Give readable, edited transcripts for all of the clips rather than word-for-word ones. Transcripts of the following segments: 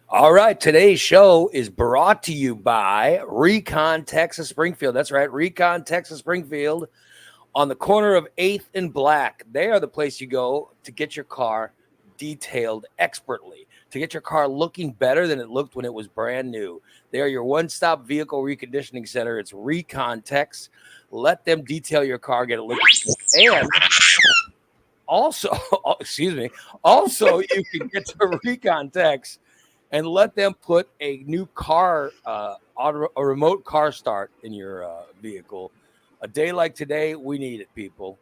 All right, today's show is brought to you by Recon Texas Springfield. That's right, Recon Texas Springfield on the corner of 8th and Black. They are the place you go to get your car detailed expertly, to get your car looking better than it looked when it was brand new. They are your one-stop vehicle reconditioning center. It's Recon Tex. Let them detail your car, get it looking good. And also, excuse me, also you can get to Recon Tex and let them put a new car, a remote car start in your vehicle. A day like today, we need it, people.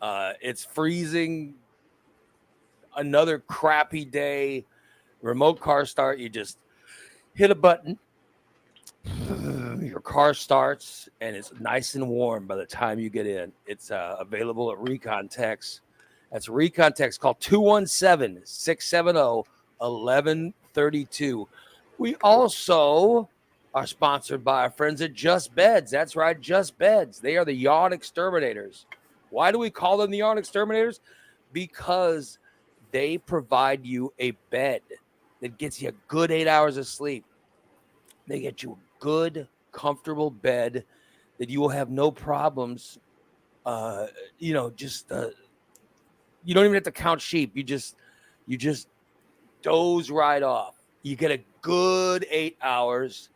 It's freezing. Another crappy day. Remote car start. You just hit a button. Your car starts and it's nice and warm by the time you get in. It's available at Recon Tex. That's Recon Tex. Call 217 670 1132. We also are sponsored by our friends at Just Beds. That's right, Just Beds. They are the yawn exterminators. Why do we call them the yawn exterminators? Because they provide you a bed that gets you a good 8 hours of sleep. They get you a good, comfortable bed that you will have no problems. You know, just you don't even have to count sheep. You just doze right off. You get a good 8 hours.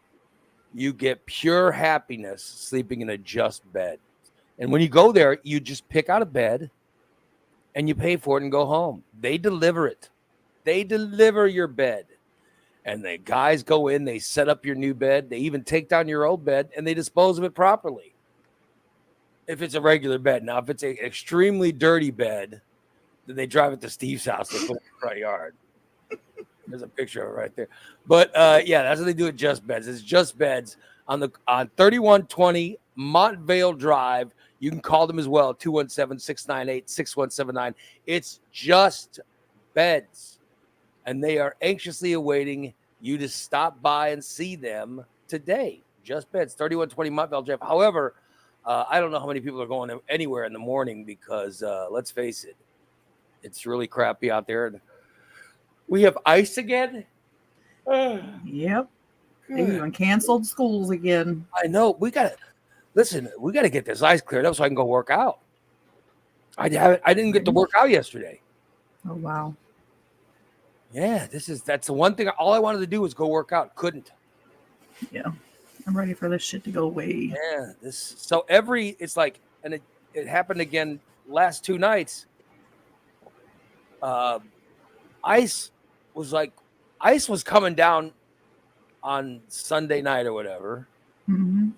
You get pure happiness sleeping in a Just Bed. And when you go there, you just pick out a bed and you pay for it and go home. They deliver it. They deliver your bed. And the guys go in, they set up your new bed. They even take down your old bed and they dispose of it properly. If it's a regular bed. Now, if it's an extremely dirty bed, then they drive it to Steve's house. They put it in the front yard. There's a picture of it right there. But yeah, that's what they do at Just Beds. It's Just Beds on 3120 Montvale Drive. You can call them as well, 217-698-6179. It's Just Beds. And they are anxiously awaiting you to stop by and see them today. Just Beds, 3120 Montvale Drive. However, I don't know how many people are going anywhere in the morning because let's face it, it's really crappy out there. We have ice again. Yep. They even canceled schools again. I know. We got to get this ice cleared up so I can go work out. I didn't get to work out yesterday. Oh, wow. Yeah, that's the one thing. All I wanted to do was go work out. Couldn't. Yeah. I'm ready for this shit to go away. Yeah. It's like, and it happened again last 2 nights. Ice was coming down on Sunday night or whatever. Mm-hmm.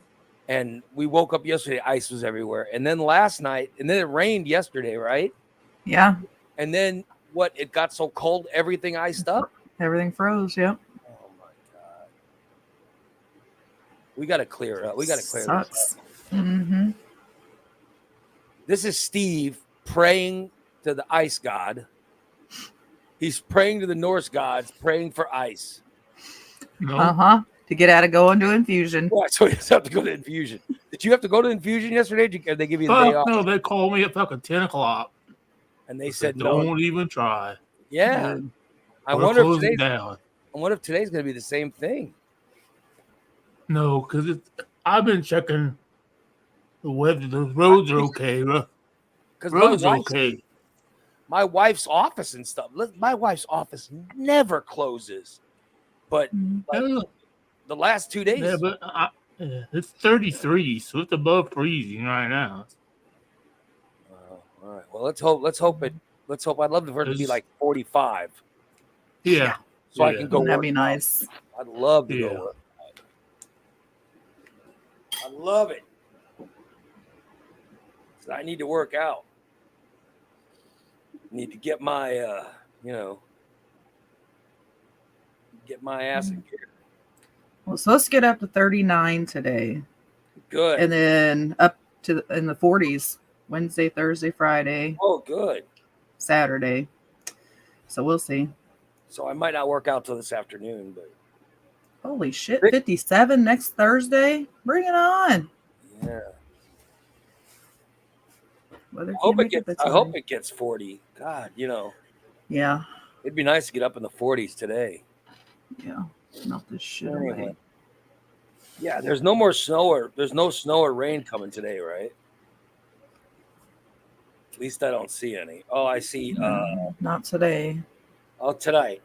And we woke up yesterday, ice was everywhere. And then last night, and then it rained yesterday, right? Yeah. And then it got so cold, everything iced up? Everything froze, yep. Oh my God. We got to clear it up. We got to clear Sucks. this up. Mm-hmm. This is Steve praying to the ice god. He's praying to the Norse gods, praying for ice. No. Uh-huh. To get out of going to infusion. Yeah, so you have to go to infusion. Did you have to go to infusion yesterday? Did they give you the day off? No, they called me at fucking 10 o'clock. And they said, don't even try. Yeah. I We're wonder closing down. I wonder if today's going to be the same thing. No, because I've been checking the weather. The roads are okay. Because roads are okay. My wife's office and stuff. My wife's office never closes. But the last 2 days. Yeah, but it's 33, so it's above freezing right now. All right. Well, let's hope. I'd love for it to be like 45. Yeah. So I can go. That'd be nice. I'd love to go work. I love it. So I need to work out. Need to get my, get my ass in gear. Well, so let's get up to 39 today. Good. And then up to in the 40s Wednesday, Thursday, Friday. Oh, good. Saturday. So we'll see. So I might not work out till this afternoon, but holy shit, 57 next Thursday. Bring it on. Yeah. I hope it gets 40. God, Yeah. It'd be nice to get up in the 40s today. Yeah. Melt this shit Anyway. away. Yeah, there's no more snow there's no snow or rain coming today, right? At least I don't see any. Oh, I see. No, not today. Tonight.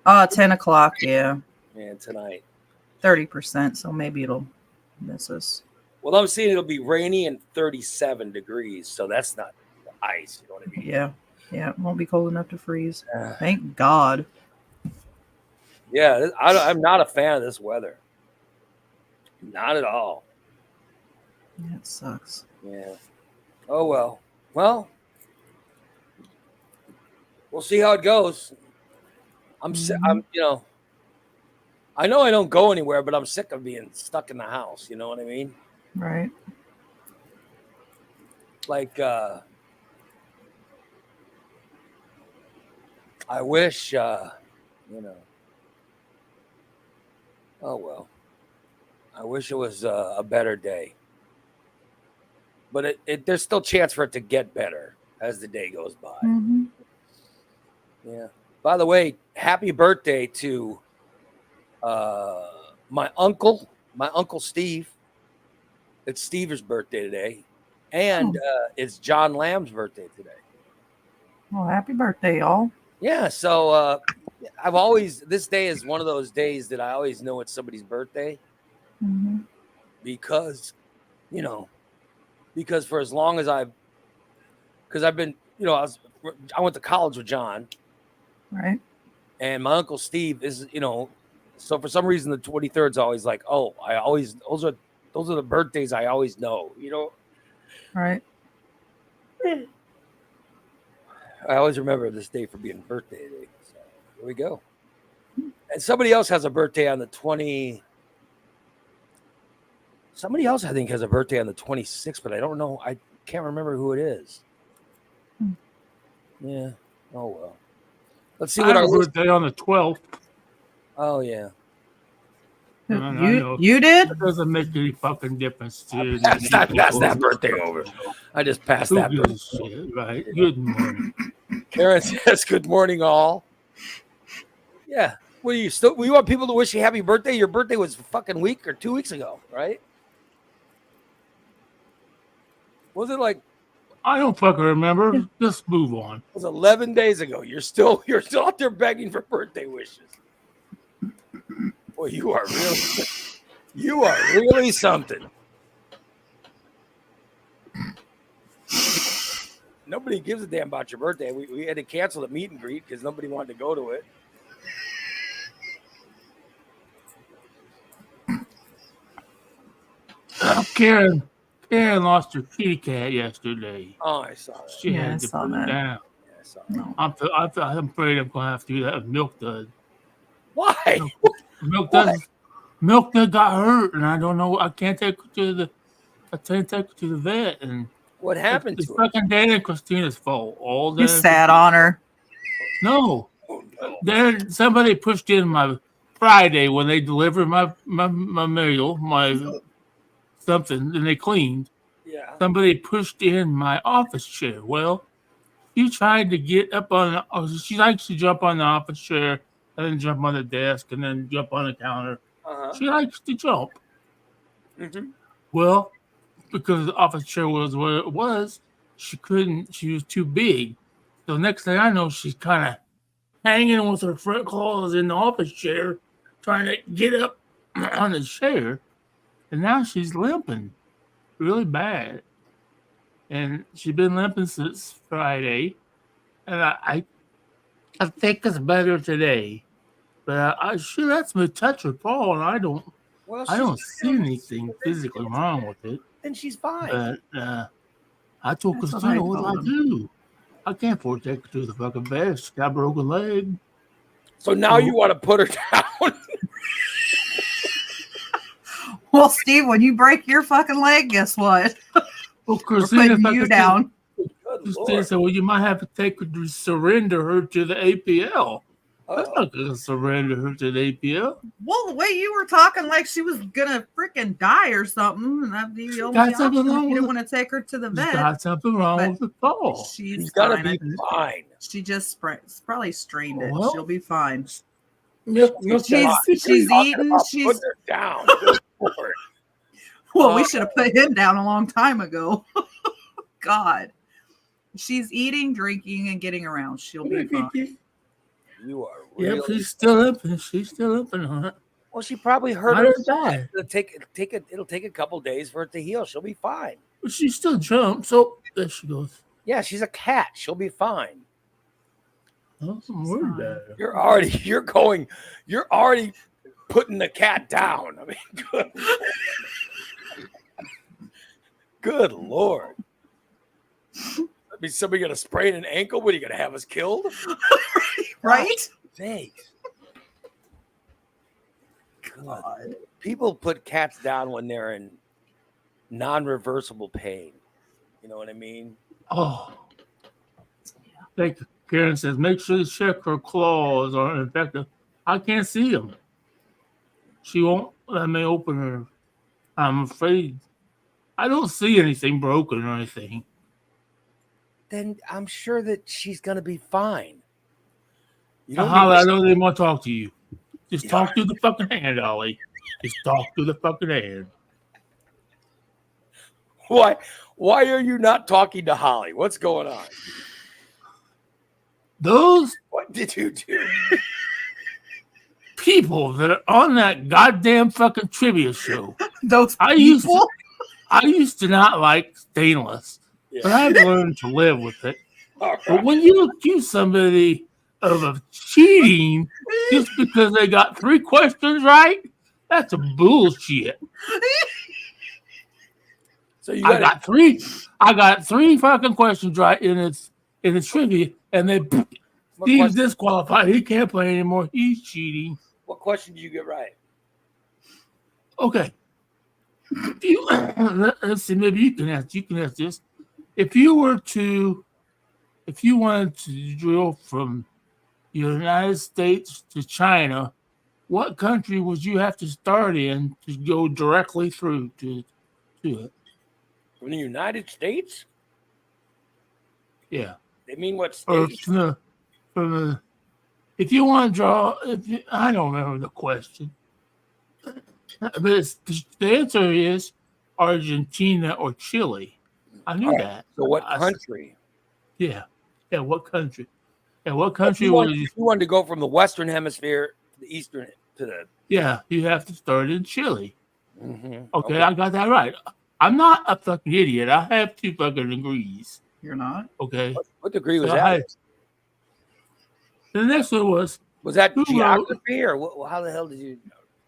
10 o'clock. Yeah. Man, tonight. 30%. So maybe it'll miss us. Well, I'm seeing it'll be rainy and 37 degrees, so that's not ice. You know what I mean? Yeah. Yeah. It won't be cold enough to freeze. Thank God. Yeah, I'm not a fan of this weather. Not at all. Yeah, it sucks. Yeah. Oh well. Well, we'll see how it goes. I'm I know I don't go anywhere, but I'm sick of being stuck in the house. You know what I mean? Right. Like, I wish, oh well. I wish it was a better day. But there's still chance for it to get better as the day goes by. Mm-hmm. Yeah. By the way, happy birthday to my uncle Steve. It's Steve's birthday today. And it's John Lamb's birthday today. Well, happy birthday, y'all. Yeah, so this day is one of those days that I always know it's somebody's birthday. Mm-hmm. Because for as long as I've been, I went to college with John. Right. And my uncle Steve is, so for some reason the 23rd is always like, oh, those are the birthdays I always know, Right. I always remember this day for being birthday day. So here we go. And somebody else has a birthday on the 20. Somebody else I think has a birthday on the 26th, but I don't know. I can't remember who it is. Yeah. Oh well. Let's see what I our have a birthday on the 12th. Oh yeah. You did? It doesn't make any fucking difference to you. That's that birthday over. I just passed that. Who gives a shit, right? Good morning. Karen says, "Good morning, all." Yeah. What do you want people to wish you happy birthday? Your birthday was a fucking week or 2 weeks ago, right? Was it like? I don't fucking remember. Just move on. It was 11 days ago. You're still out there begging for birthday wishes. Boy, you are really something. Nobody gives a damn about your birthday. We had to cancel the meet and greet because nobody wanted to go to it. Karen lost her kitty cat yesterday. Oh, I saw that. She had to put it down. Yeah, I saw that. No. I'm afraid I'm gonna have to do that with Milk Dud. Why? Milk Dud got hurt, and I don't know. I can't take her to the vet. And What happened it's to her? fucking Dan and Christina's fault. All You day. sat on her. No. Oh, no. Then somebody pushed in my Friday when they delivered my mail, my something, and they cleaned. Yeah. Somebody pushed in my office chair. Well, she tried to get up on. She likes to jump on the office chair and then jump on the desk and then jump on the counter. Uh-huh. She likes to jump. Mm-hmm. Well, because the office chair was what it was, she couldn't. She was too big. So next thing I know, she's kind of hanging with her front claws in the office chair, trying to get up on the chair, and now she's limping really bad. And she's been limping since Friday, and I think it's better today. But she lets me touch her paw, and I don't see anything physically wrong with it. Then she's fine. But I told That's what Christina, I what do I told do? I can't afford to take her to the fucking vet. She's got a broken leg. So now you want to put her down? Well, Steve, when you break your fucking leg, guess what? Well, We're Christina putting you down. Christina said, well, you might have to take her to surrender her to the APL. I'm not going to surrender her to the APL. Well, the way you were talking like she was gonna freaking die or something, and that'd be the only got something option. wrong You with didn't want to take her to the She's vet. got something wrong but with the paw. She's She's got to fine. be fine. She just probably strained it. Well, She'll be fine. She's eating. She's Put her down. Good Lord. well. We should have put him down a long time ago. God, she's eating, drinking, and getting around. She'll be fine. You are Yeah, really. she's still limping. She's still limping on it. Well, she probably hurt Let her. her die. It'll take a couple days for it to heal. She'll be fine. But she still jumps. So there she goes. Yeah, she's a cat. She'll be fine. Oh, I'm worried about her. You're already putting the cat down. I mean, good Lord. I mean, somebody gonna sprain an ankle? What are you gonna have us killed? Right? Thanks. God. People put cats down when they're in non-reversible pain. You know what I mean? Oh. Thank you. Karen says, make sure you check her claws are infected. I can't see them. She won't let me open her. I'm afraid. I don't see anything broken or anything. Then I'm sure that she's gonna be fine. You I need don't even want to talk to you. Just Yeah. talk to the fucking hand, Ollie. Just talk to the fucking hand. Why are you not talking to Holly? What's going on? Those What did you do? people that are on that goddamn fucking trivia show. Those I people. used to not like stainless, but I've learned to live with it. All But right. when you accuse somebody of cheating just because they got 3 questions right, that's a bullshit. So you I got got three fucking questions right in the trivia, and they Steve's disqualified. He can't play anymore. He's cheating. what question did you get right? Okay. Let's see. Maybe you can ask this. If you wanted to drill from the United States to China, what country would you have to start in to go directly through to it? From the United States? Yeah. They mean what Or state? if you want to draw, I don't remember the question, but the answer is Argentina or Chile. I knew All right, that. So what country? Yeah. What country? And what If country you would wanted to go from the Western Hemisphere to the Eastern to the. Yeah, you have to start in Chile. Mhm. Okay, I got that right. I'm not a fucking idiot. I have 2 fucking degrees. You're not. Okay. What degree was So that? the next one was Was that who wrote- geography or how the hell did you?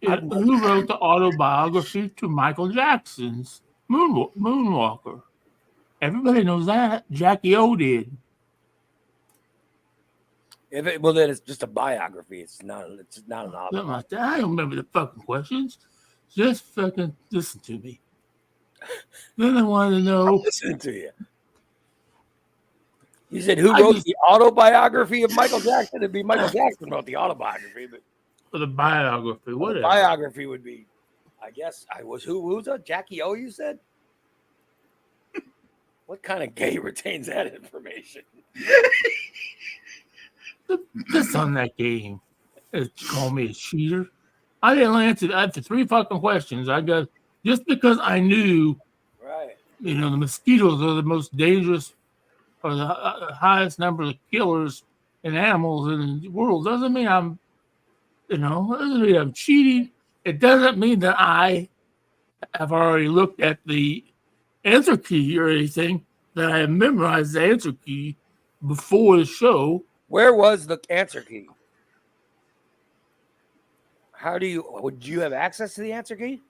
who wrote the autobiography to Michael Jackson's Moonwalker? Everybody knows that. Jackie O did. Well, then it's just a biography. It's not an Something autobiography. like that. I don't remember the fucking questions. Just fucking listen to me. Then I wanted to know. Listen to you. You said who I wrote just- the autobiography of Michael Jackson? It'd be Michael Jackson wrote the autobiography, but For the biography, the whatever. biography would be, I guess, who's that? Jackie O, you said? What kind of gay retains that information? Just on that game. Call me a cheater. I didn't answer. After 3 fucking questions, I got just because I knew, Right. the mosquitoes are the most dangerous or the highest number of killers in animals in the world doesn't mean I'm, doesn't mean I'm cheating. It doesn't mean that I have already looked at the answer key or anything, that I have memorized the answer key before the show. Where was the answer key? Would you have access to the answer key?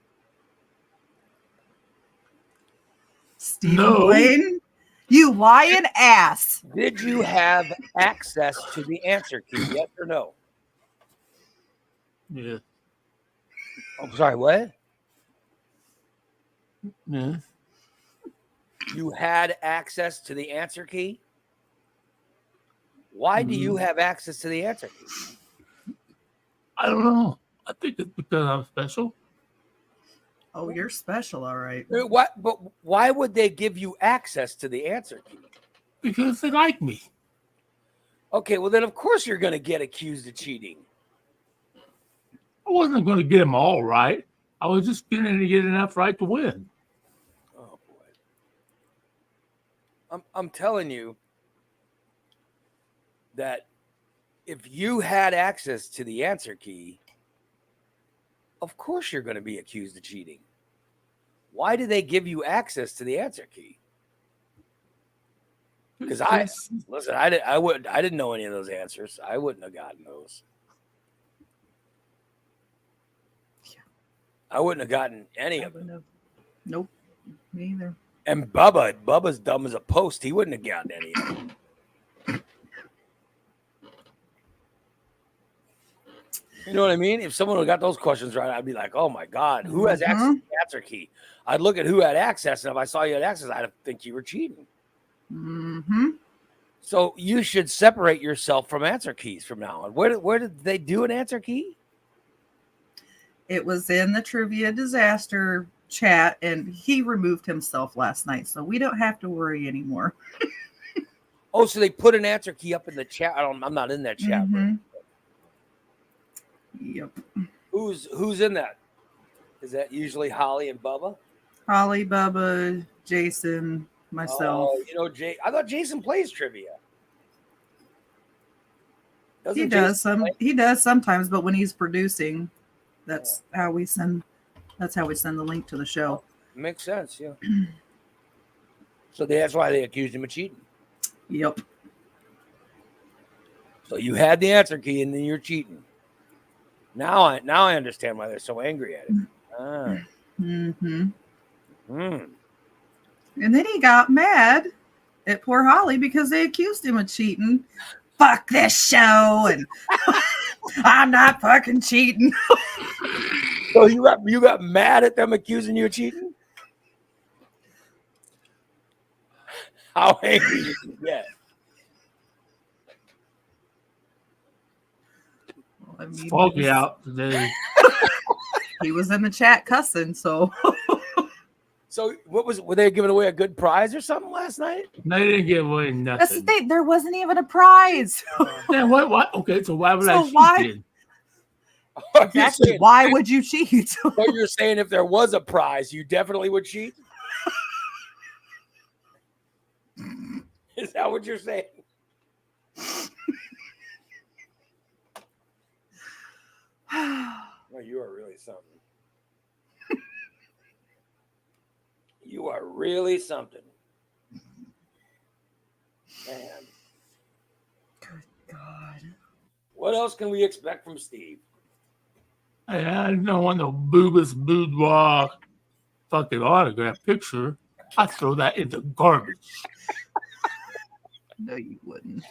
Stephen No. Blaine, you lying ass. Did you have access to the answer key? Yes or no? Yeah. I'm sorry, what? Yeah. You had access to the answer key? Why do you have access to the answer key? I don't know. I think it's because I'm special. Oh, you're special, all right. But why would they give you access to the answer key? Because they like me. Okay, well then of course you're going to get accused of cheating. I wasn't going to get them all right. I was just getting to get enough right to win. Oh boy. I'm telling you that if you had access to the answer key, of course you're going to be accused of cheating. Why do they give you access to the answer key? Because I didn't know any of those answers. I wouldn't have gotten those. I wouldn't have gotten any of them. Nope, me either. And Bubba's dumb as a post. He wouldn't have gotten any of them. You know what I mean? If someone would have got those questions right, I'd be like, oh my God, who has access to the answer key? I'd look at who had access, and if I saw you had access, I'd think you were cheating. Mm-hmm. So you should separate yourself from answer keys from now on. Where did they do an answer key? It was in the Trivia Disaster chat, and he removed himself last night, so we don't have to worry anymore. Oh, so they put an answer key up in the chat. I'm not in that chat. Mm-hmm. Yep. Who's in that? Is that usually Holly and Bubba? Holly, Bubba, Jason, myself. Oh, I thought Jason plays trivia. He does sometimes, but when he's producing, that's how we send the link to the show. Makes sense, yeah. So that's why they accused him of cheating. Yep. So you had the answer key and then you're cheating. Now I understand why they're so angry at it. Mm-hmm. Mm. And then he got mad at poor Holly because they accused him of cheating. Fuck this show, and I'm not fucking cheating. So you got mad at them accusing you of cheating? How angry did you get? I mean, It's foggy out today. He was in the chat cussing, so. So were they giving away a good prize or something last night? They didn't give away nothing. That's the thing. There wasn't even a prize. Yeah, what? Okay, so why would So I cheat why- then? Exactly. Why would you cheat? So you're saying if there was a prize, you definitely would cheat? Is that what you're saying? Well, you are really something. You are really something. Man. Good God. What else can we expect from Steve? I don't want no boobus boudoir fucking autograph picture. I throw that in the garbage. No, you wouldn't.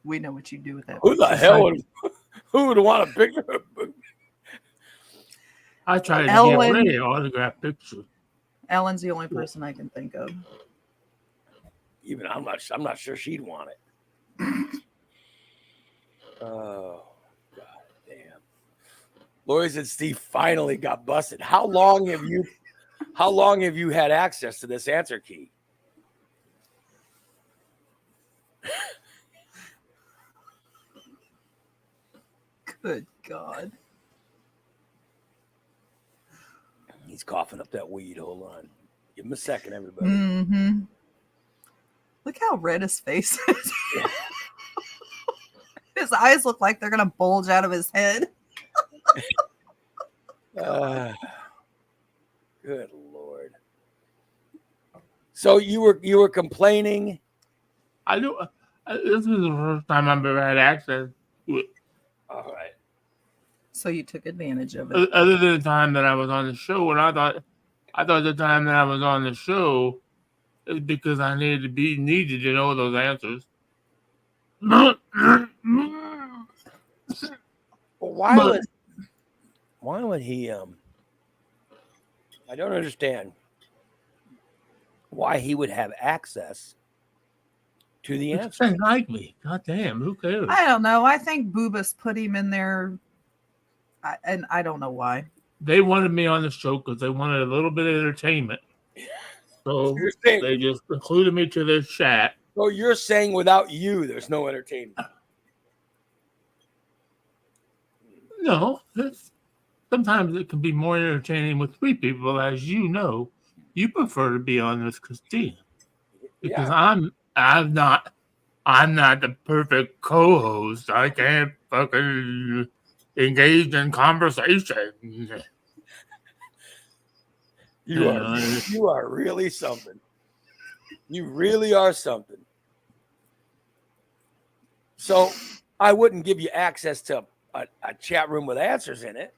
We know what you do with that. Who the hell would want a picture of boob? I tried to Ellen. get Ray an autograph picture. Ellen's the only person I can think of. Even I'm not sure she'd want it. Oh, God damn. Lori said Steve finally got busted. How long have you had access to this answer key? Good God. He's coughing up that weed. Hold on. Give him a second, everybody. Mm-hmm. Look how red his face is. His eyes look like they're going to bulge out of his head. Good Lord. So you were complaining. I do. This is the first time I've ever had access to it. All right. So you took advantage of it. Other than the time that I was on the show, and I thought the time that I was on the show is because I needed to know those answers. Well, why would he I don't understand why he would have access to the answer. They like me. God damn, who cares? I don't know. I think Boobas put him in there, and I don't know why. They wanted me on the show because they wanted a little bit of entertainment. So they just included me to their chat. So you're saying without you, there's no entertainment. No, sometimes it can be more entertaining with three people, as you know. You prefer to be on with Christina because Yeah. I'm not the perfect co-host. I can't fucking engage in conversation. You are you are really something. You really are something. So I wouldn't give you access to a chat room with answers in it.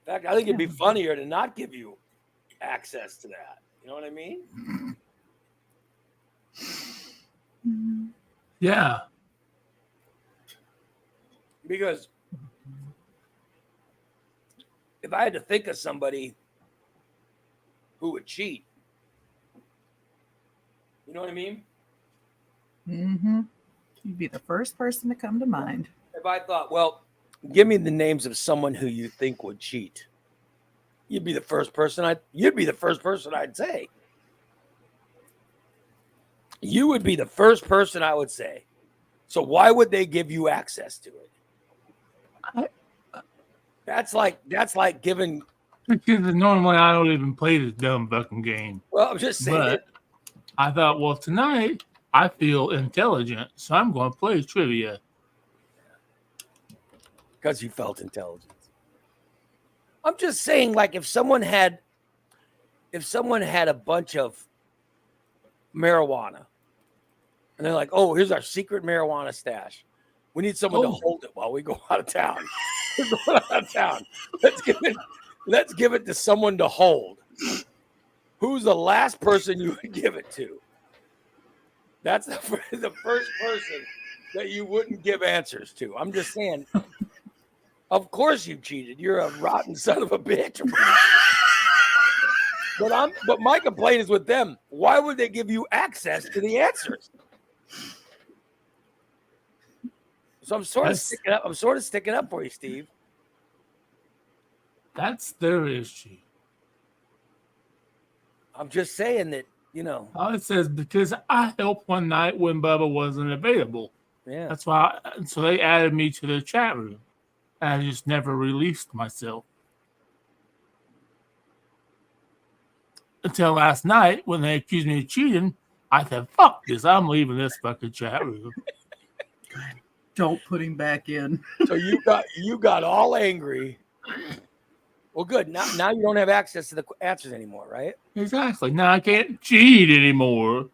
In fact, I think it'd be funnier to not give you access to that. You know what I mean? Yeah. Because if I had to think of somebody who would cheat, you know what I mean? Mm-hmm. You'd be the first person to come to mind. If I thought, well, give me the names of someone who you think would cheat, you'd be the first person I'd say. You would be the first person I would say. So why would they give you access to it? That's like giving. Because normally I don't even play this dumb fucking game. Well, I'm just saying. But I thought, well, tonight I feel intelligent, so I'm going to play trivia. Because you felt intelligence. I'm just saying, like, if someone had a bunch of marijuana, and they're like, "Oh, here's our secret marijuana stash. We need someone to hold it while we go out of town. We're going out of town. Let's give it to someone to hold." Who's the last person you would give it to? That's the first person that you wouldn't give answers to. I'm just saying. Of course you cheated. You're a rotten son of a bitch. But my complaint is with them. Why would they give you access to the answers? So I'm sort of sticking up. I'm sort of sticking up for you, Steve. That's their issue. I'm just saying that, you know. All it says, because I helped one night when Bubba wasn't available. Yeah. That's why. So they added me to the chat room. And I just never released myself. Until last night when they accused me of cheating, I said, fuck this. I'm leaving this fucking chat room. Don't put him back in. So you got all angry. Well, good. Now you don't have access to the answers anymore, right? Exactly. Now I can't cheat anymore.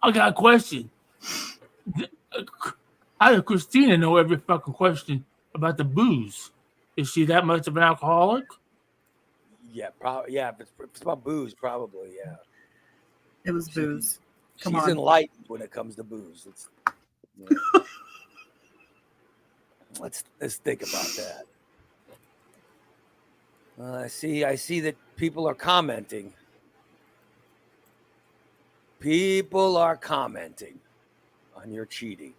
I got a question. How does Christina know every fucking question about the booze? Is she that much of an alcoholic? Yeah, probably. Yeah, if it's about booze, probably. Yeah. It was booze. She's enlightened when it comes to booze. Let's think about that. I see that people are commenting. People are commenting on your cheating.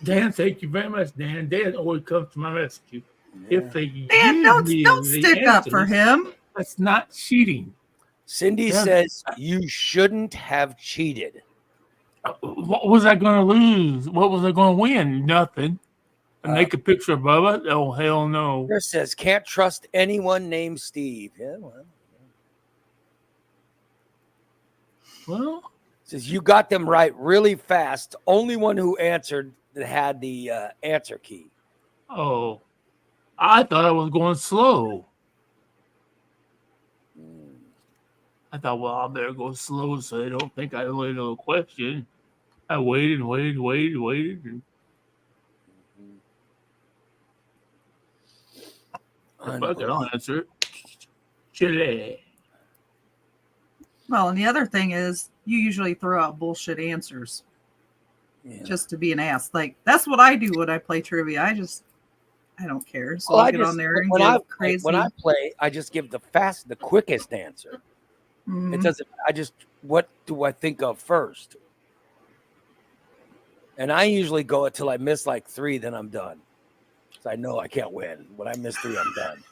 Dan, thank you very much, Dan. Dan always comes to my rescue. Yeah. If they Dan, don't stick up for him. That's not cheating. Cindy says you shouldn't have cheated. What was I going to lose? What was I going to win? Nothing. Make a picture of Bubba? Oh, hell no. There says, can't trust anyone named Steve. Yeah, well. Says, you got them right really fast. Only one who answered that had the answer key. Oh, I thought I was going slow. I thought, well, I better go slow so they don't think I really know the question. I waited. And... Fuck it, I'll answer it. Chile. Well, and the other thing is, you usually throw out bullshit answers just to be an ass. Like, that's what I do when I play trivia. I don't care. So I'll get on there and give crazy. When I play, I just give the quickest answer. Mm-hmm. It doesn't. What do I think of first? And I usually go until I miss like 3, then I'm done. So I know I can't win. When I miss 3, I'm done.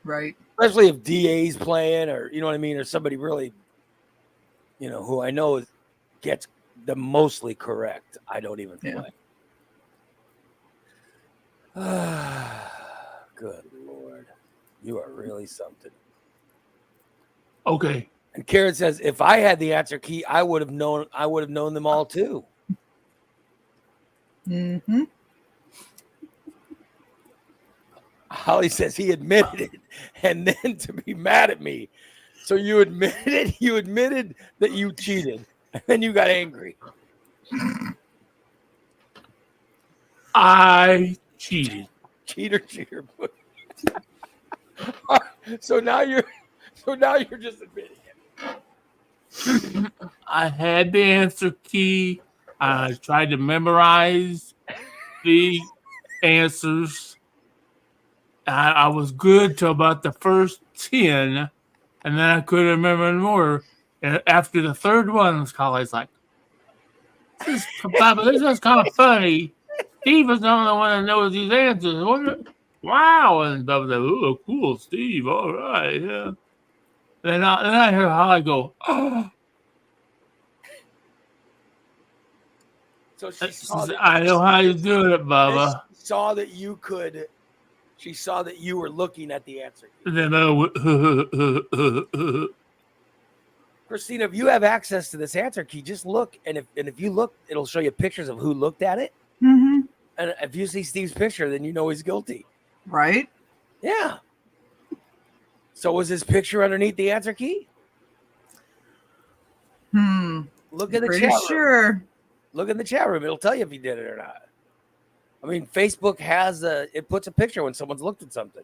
Right. Especially if DA's playing, or you know what I mean, or somebody really, who I know gets the mostly correct. I don't even Yeah. play. Good Lord. You are really something. Okay. And Karen says, if I had the answer key, I would have known them all too. Mm-hmm. Holly says he admitted it, and then to be mad at me. So you admitted that you cheated, and then you got angry. I cheated. Cheater. So now you're just admitting it. I had the answer key. I tried to memorize the answers. I was good till about the first 10, and then I couldn't remember anymore. And after the third one, Holly's like, this is kind of funny. Steve is the only one that knows these answers. Wow. And Bubba's like, oh, cool, Steve. All right, yeah. Then I hear Holly go, oh. So she saw that, I know how you're doing it, Bubba. She saw that you were looking at the answer key. And then Christina, if you have access to this answer key, just look, and if you look, it'll show you pictures of who looked at it. Mm-hmm. And if you see Steve's picture, then you know he's guilty. Right. Yeah. So was his picture underneath the answer key? Look in the Pretty chat room. sure. Look in the chat room. It'll tell you if he did it or not. I mean, Facebook it puts a picture when someone's looked at something.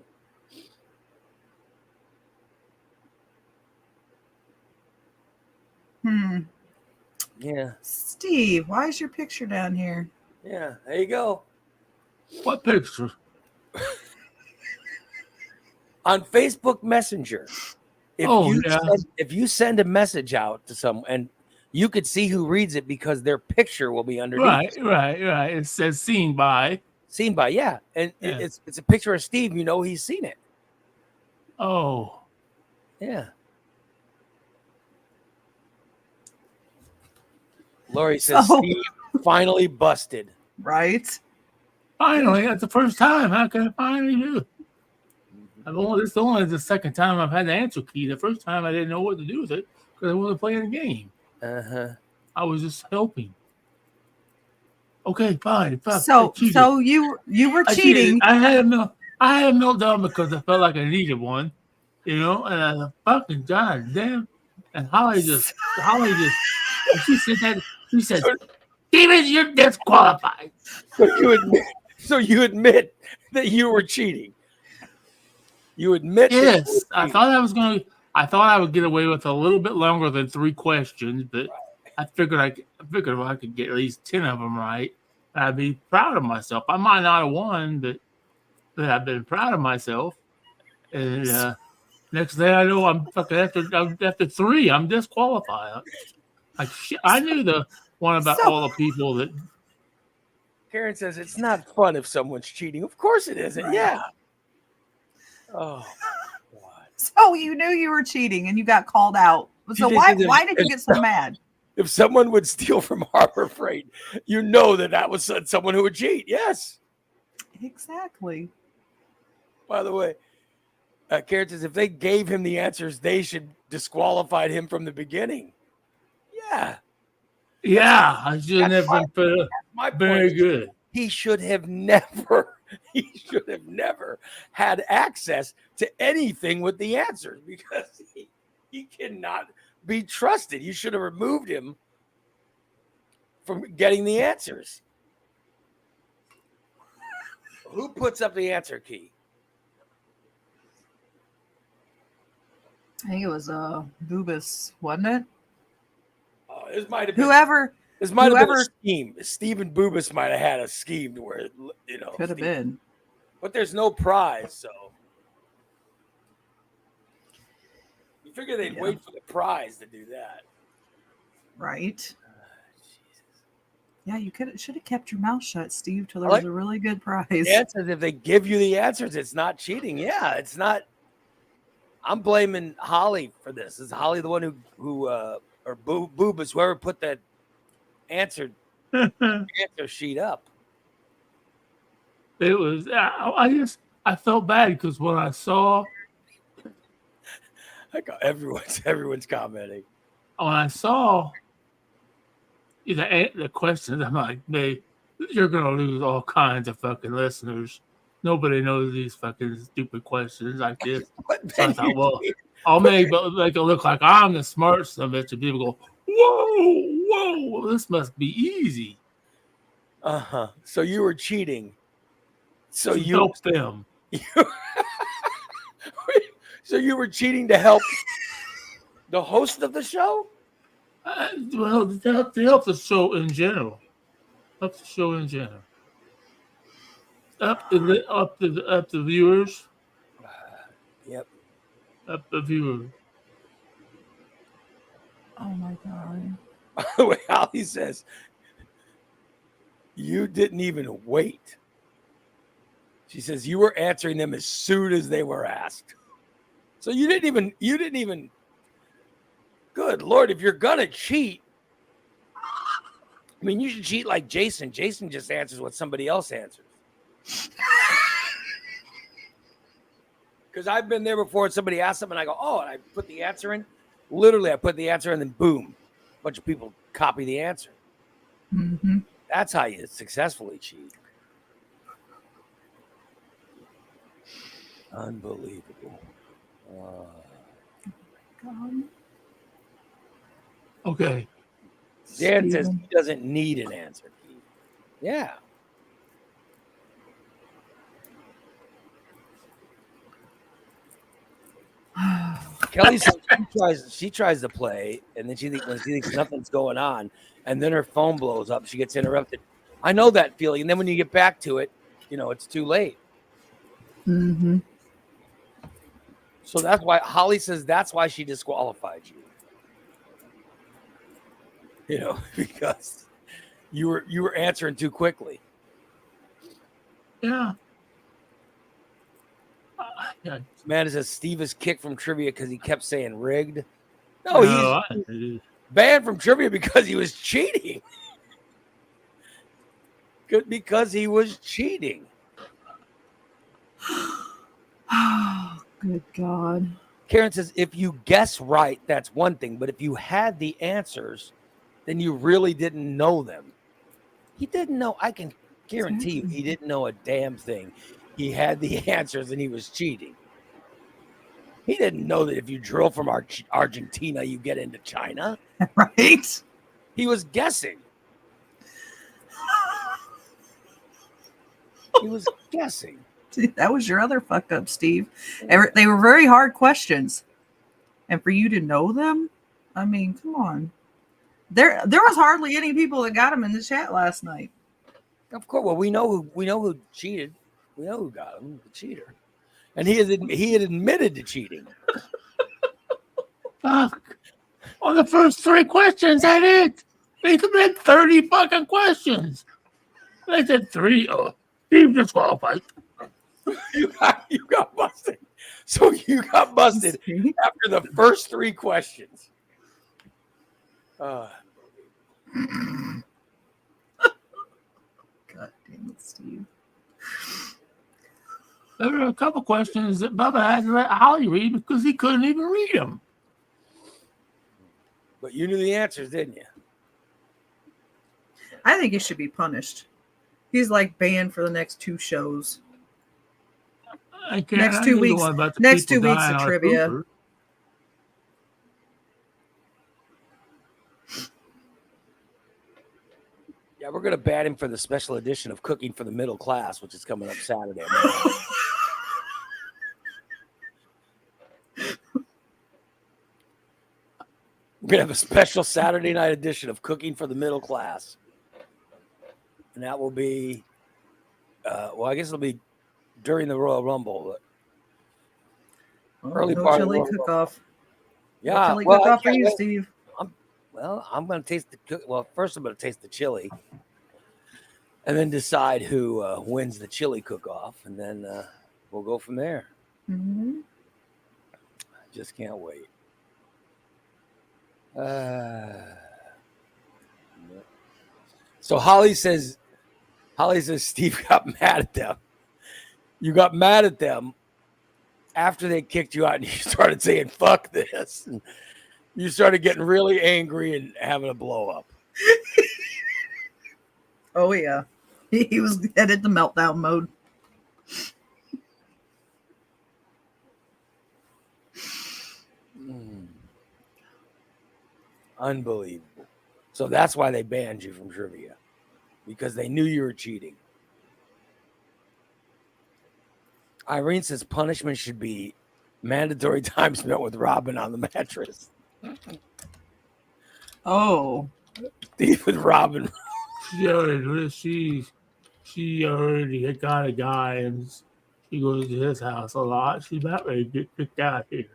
Yeah. Steve, why is your picture down here? Yeah. There you go. what picture? On Facebook Messenger. If you send a message out to someone, and you could see who reads it because their picture will be underneath. Right. It says seen by. Seen by, yeah. And Yeah. it's a picture of Steve. You know he's seen it. Oh. Yeah. Lori says Steve finally busted. Right. Finally, that's the first time. How can I finally do it? It's only the second time I've had the answer key. The first time I didn't know what to do with it because I wasn't playing the game. I was just helping. Okay, fine. So you were cheating. I had a meltdown because I felt like I needed one, and I thought, fucking god damn. And Holly just she said that. She said, Steven, you're disqualified. So you admit that you were cheating. You admit. Yes, I thought I would get away with a little bit longer than 3 questions, but I figured if I could get at least 10 of them right, I'd be proud of myself. I might not have won, but I've been proud of myself. And next thing I know, I'm fucking after 3, I'm disqualified. I knew the one about all the people that. Karen says it's not fun if someone's cheating. Of course it isn't. Yeah. Oh, God. So you knew you were cheating and you got called out. So why did you get so mad? If someone would steal from Harbor Freight, you know that was someone who would cheat. Yes. Exactly. By the way, Karen says if they gave him the answers, they should disqualify him from the beginning. Yeah. Yeah, I shouldn't have been very good. He should have never had access to anything with the answers because he cannot be trusted. You should have removed him from getting the answers. Who puts up the answer key? I think it was Boobus, wasn't it? This might have been This might have been a scheme. Stephen Boobus might have had a scheme where could have been. But there's no prize, so you figure they'd wait for the prize to do that, right? Jesus. Yeah, you should have kept your mouth shut, Steve, till there was a really good prize. The answers, if they give you the answers, it's not cheating. Yeah, it's not. I'm blaming Holly for this. Is Holly the one who or Boobas, whoever put that answer sheet up? It was. I felt bad because when I saw Everyone's commenting. when I saw the questions, I'm like, you're gonna lose all kinds of fucking listeners. Nobody knows these fucking stupid questions like this. So I thought, well, I'll make it look like I'm the smart son of a bitch, and people go, whoa, this must be easy. So you were cheating. So you help them. So you were cheating to help the host of the show? Well, to help the show in general. Up the show in general. Up the viewers. Yep. Up the viewers. Oh my god. By the way, Holly says you didn't even wait. She says you were answering them as soon as they were asked. So you didn't even. Good Lord, if you're gonna cheat, I mean, you should cheat like Jason. Jason just answers what somebody else answers. Because I've been there before and somebody asked something and I go, oh, and I put the answer in. Literally, I put the answer in and then boom, a bunch of people copy the answer. Mm-hmm. That's how you successfully cheat. Unbelievable. God. Okay. Dan says he doesn't need an answer. Yeah. Kelly says she tries to play, and then when she thinks nothing's going on, and then her phone blows up, she gets interrupted. I know that feeling. And then when you get back to it, it's too late. Mm-hmm. So that's why Holly says that's why she disqualified you. Because you were answering too quickly. Yeah. Man, it says Steve is kicked from trivia because he kept saying rigged. No, he's banned from trivia because he was cheating. Good, because he was cheating. Oh, good God. Karen says if you guess right, that's one thing. But if you had the answers, then you really didn't know them. He didn't know. I can guarantee you he didn't know a damn thing. He had the answers and he was cheating. He didn't know that if you drill from Argentina, you get into China. Right? He was guessing. He was guessing. That was your other fuck up, Steve. They were very hard questions. And for you to know them, I mean, come on. There was hardly any people that got them in the chat last night. Of course. Well, we know who cheated. We know who got him, the cheater. And he had admitted to cheating. Fuck. On the first 3 questions, that it. They submitted 30 fucking questions. They said 3. Oh, Steve disqualified. You got busted. So you got busted after the first 3 questions. God damn it, Steve. There were a couple questions that Bubba had to let Holly read because he couldn't even read them. But you knew the answers, didn't you? I think he should be punished. He's like banned for the next 2 shows. Next 2 weeks. Next 2 weeks of trivia. Cooper. Yeah, we're going to ban him for the special edition of Cooking for the Middle Class, which is coming up Saturday. We're going to have a special Saturday night edition of Cooking for the Middle Class. And that will be, I guess it'll be during the Royal Rumble. Early no part chili of the cook-off. Yeah. No chili cook-off for you, Steve. I'm going to taste first I'm going to taste the chili and then decide who wins the chili cook-off. And then we'll go from there. Mm-hmm. Just can't wait. So Holly says Steve got mad at them. You got mad at them after they kicked you out and you started saying, fuck this. And you started getting really angry and having a blow up. Oh yeah, he was headed to meltdown mode. Unbelievable. So that's why they banned you from trivia, because they knew you were cheating. Irene says punishment should be mandatory time spent with Robin on the mattress. Oh, Steve with Robin. She already got a guy, and she goes to his house a lot. She's about ready to get kicked out here.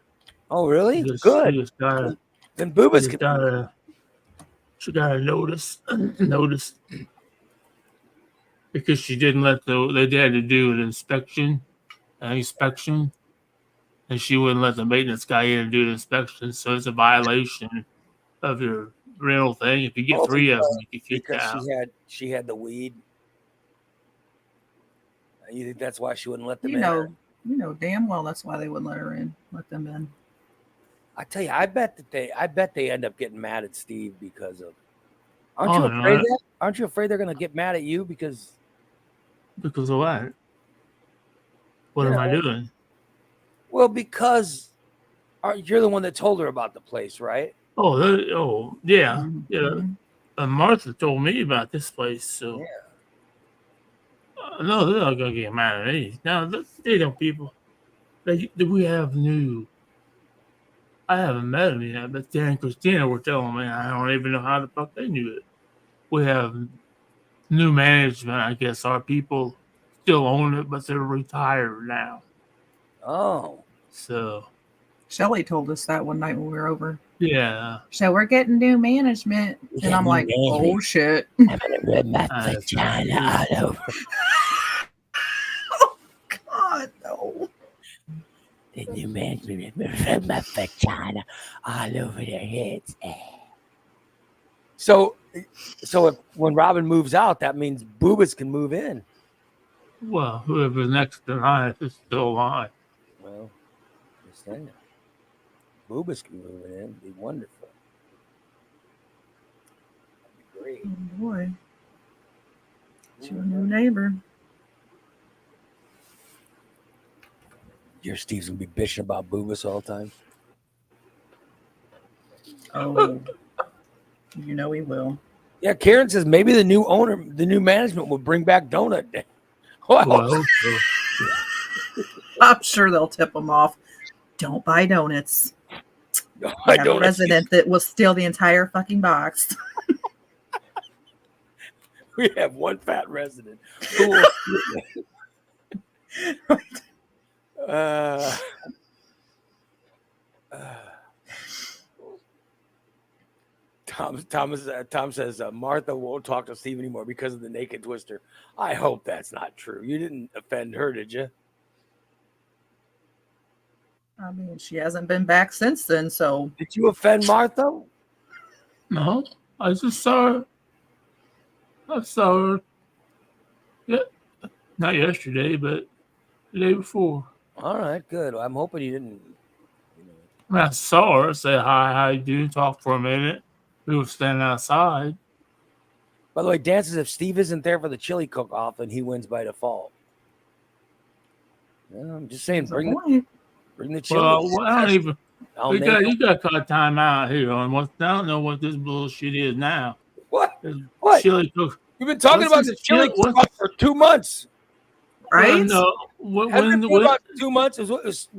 Oh, really? She Good. just gotta, Then Boobas can. she got a notice because she didn't let they had to do an inspection, and she wouldn't let the maintenance guy in and do the inspection. So it's a violation of your rental thing. If you get three of them, you get kicked because out. she had the weed. You think that's why she wouldn't let them in? You know damn well that's why they wouldn't let them in. I tell you, I bet they end up getting mad at Steve because of. Aren't you afraid they're going to get mad at you because of what? What am I doing? Well, because you're the one that told her about the place, right? Oh, yeah, Mm-hmm. yeah. Martha told me about this place, so Yeah. No, they're not gonna get mad at me. No, they don't. People, we have new. I haven't met them yet, but Dan and Christina were telling me. I don't even know how the fuck they knew it. We have new management. I guess our people still own it, but they're retired now. Oh. So Shelly told us that one night when we were over. yeah. So we're getting new management, and I'm like, oh shit. I'm gonna rip my vagina all over. Oh God, no. The new management rip my vagina all over their heads. So when Robin moves out, that means Boobas can move in. Well, whoever's next to life is still alive. Well, just saying. Boobas can move in. It'd be wonderful. That'd be great. Oh boy. It's your new neighbor. Your Steve's gonna be bitching about Boobas all the time. Oh. You know he will. Yeah, Karen says maybe the new owner, the new management will bring back Donut Day. Well, I'm sure they'll tip him off. Don't buy donuts. I I have a don't resident that will steal the entire fucking box. We have one fat resident. Who will, Tom says Martha won't talk to Steve anymore because of the naked twister. I hope that's not true. You didn't offend her, did you? I mean, she hasn't been back since then, so. Did you offend Martha? no, I just saw her. I saw her. Yeah, not yesterday, but the day before. All right, good. I'm hoping you didn't. I saw her, say hi, how you doing, talk for a minute. We were standing outside. By the way, Dan says if Steve isn't there for the chili cook-off, then he wins by default. Yeah, I'm just saying, bring the chili. Well, I don't even. You got to cut time out here on what I don't know what this bullshit is now. What? What? Chili cook. You've been talking about the chili cook-off for 2 months, right? No, hasn't it been about 2 months?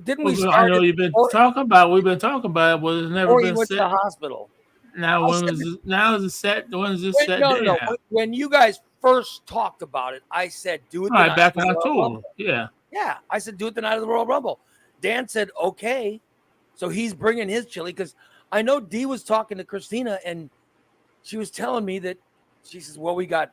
Didn't we start? I know you've been talking about. We've been talking about it, but it's never been went set. to the hospital. Now is it set? When is this set? No. When you guys first talked about it, I said do it. All right, back in October. Yeah. Yeah, I said do it the night of the Royal Rumble. Dan said okay, so he's bringing his chili because I know Dee was talking to Christina and she was telling me that she says, well, we got.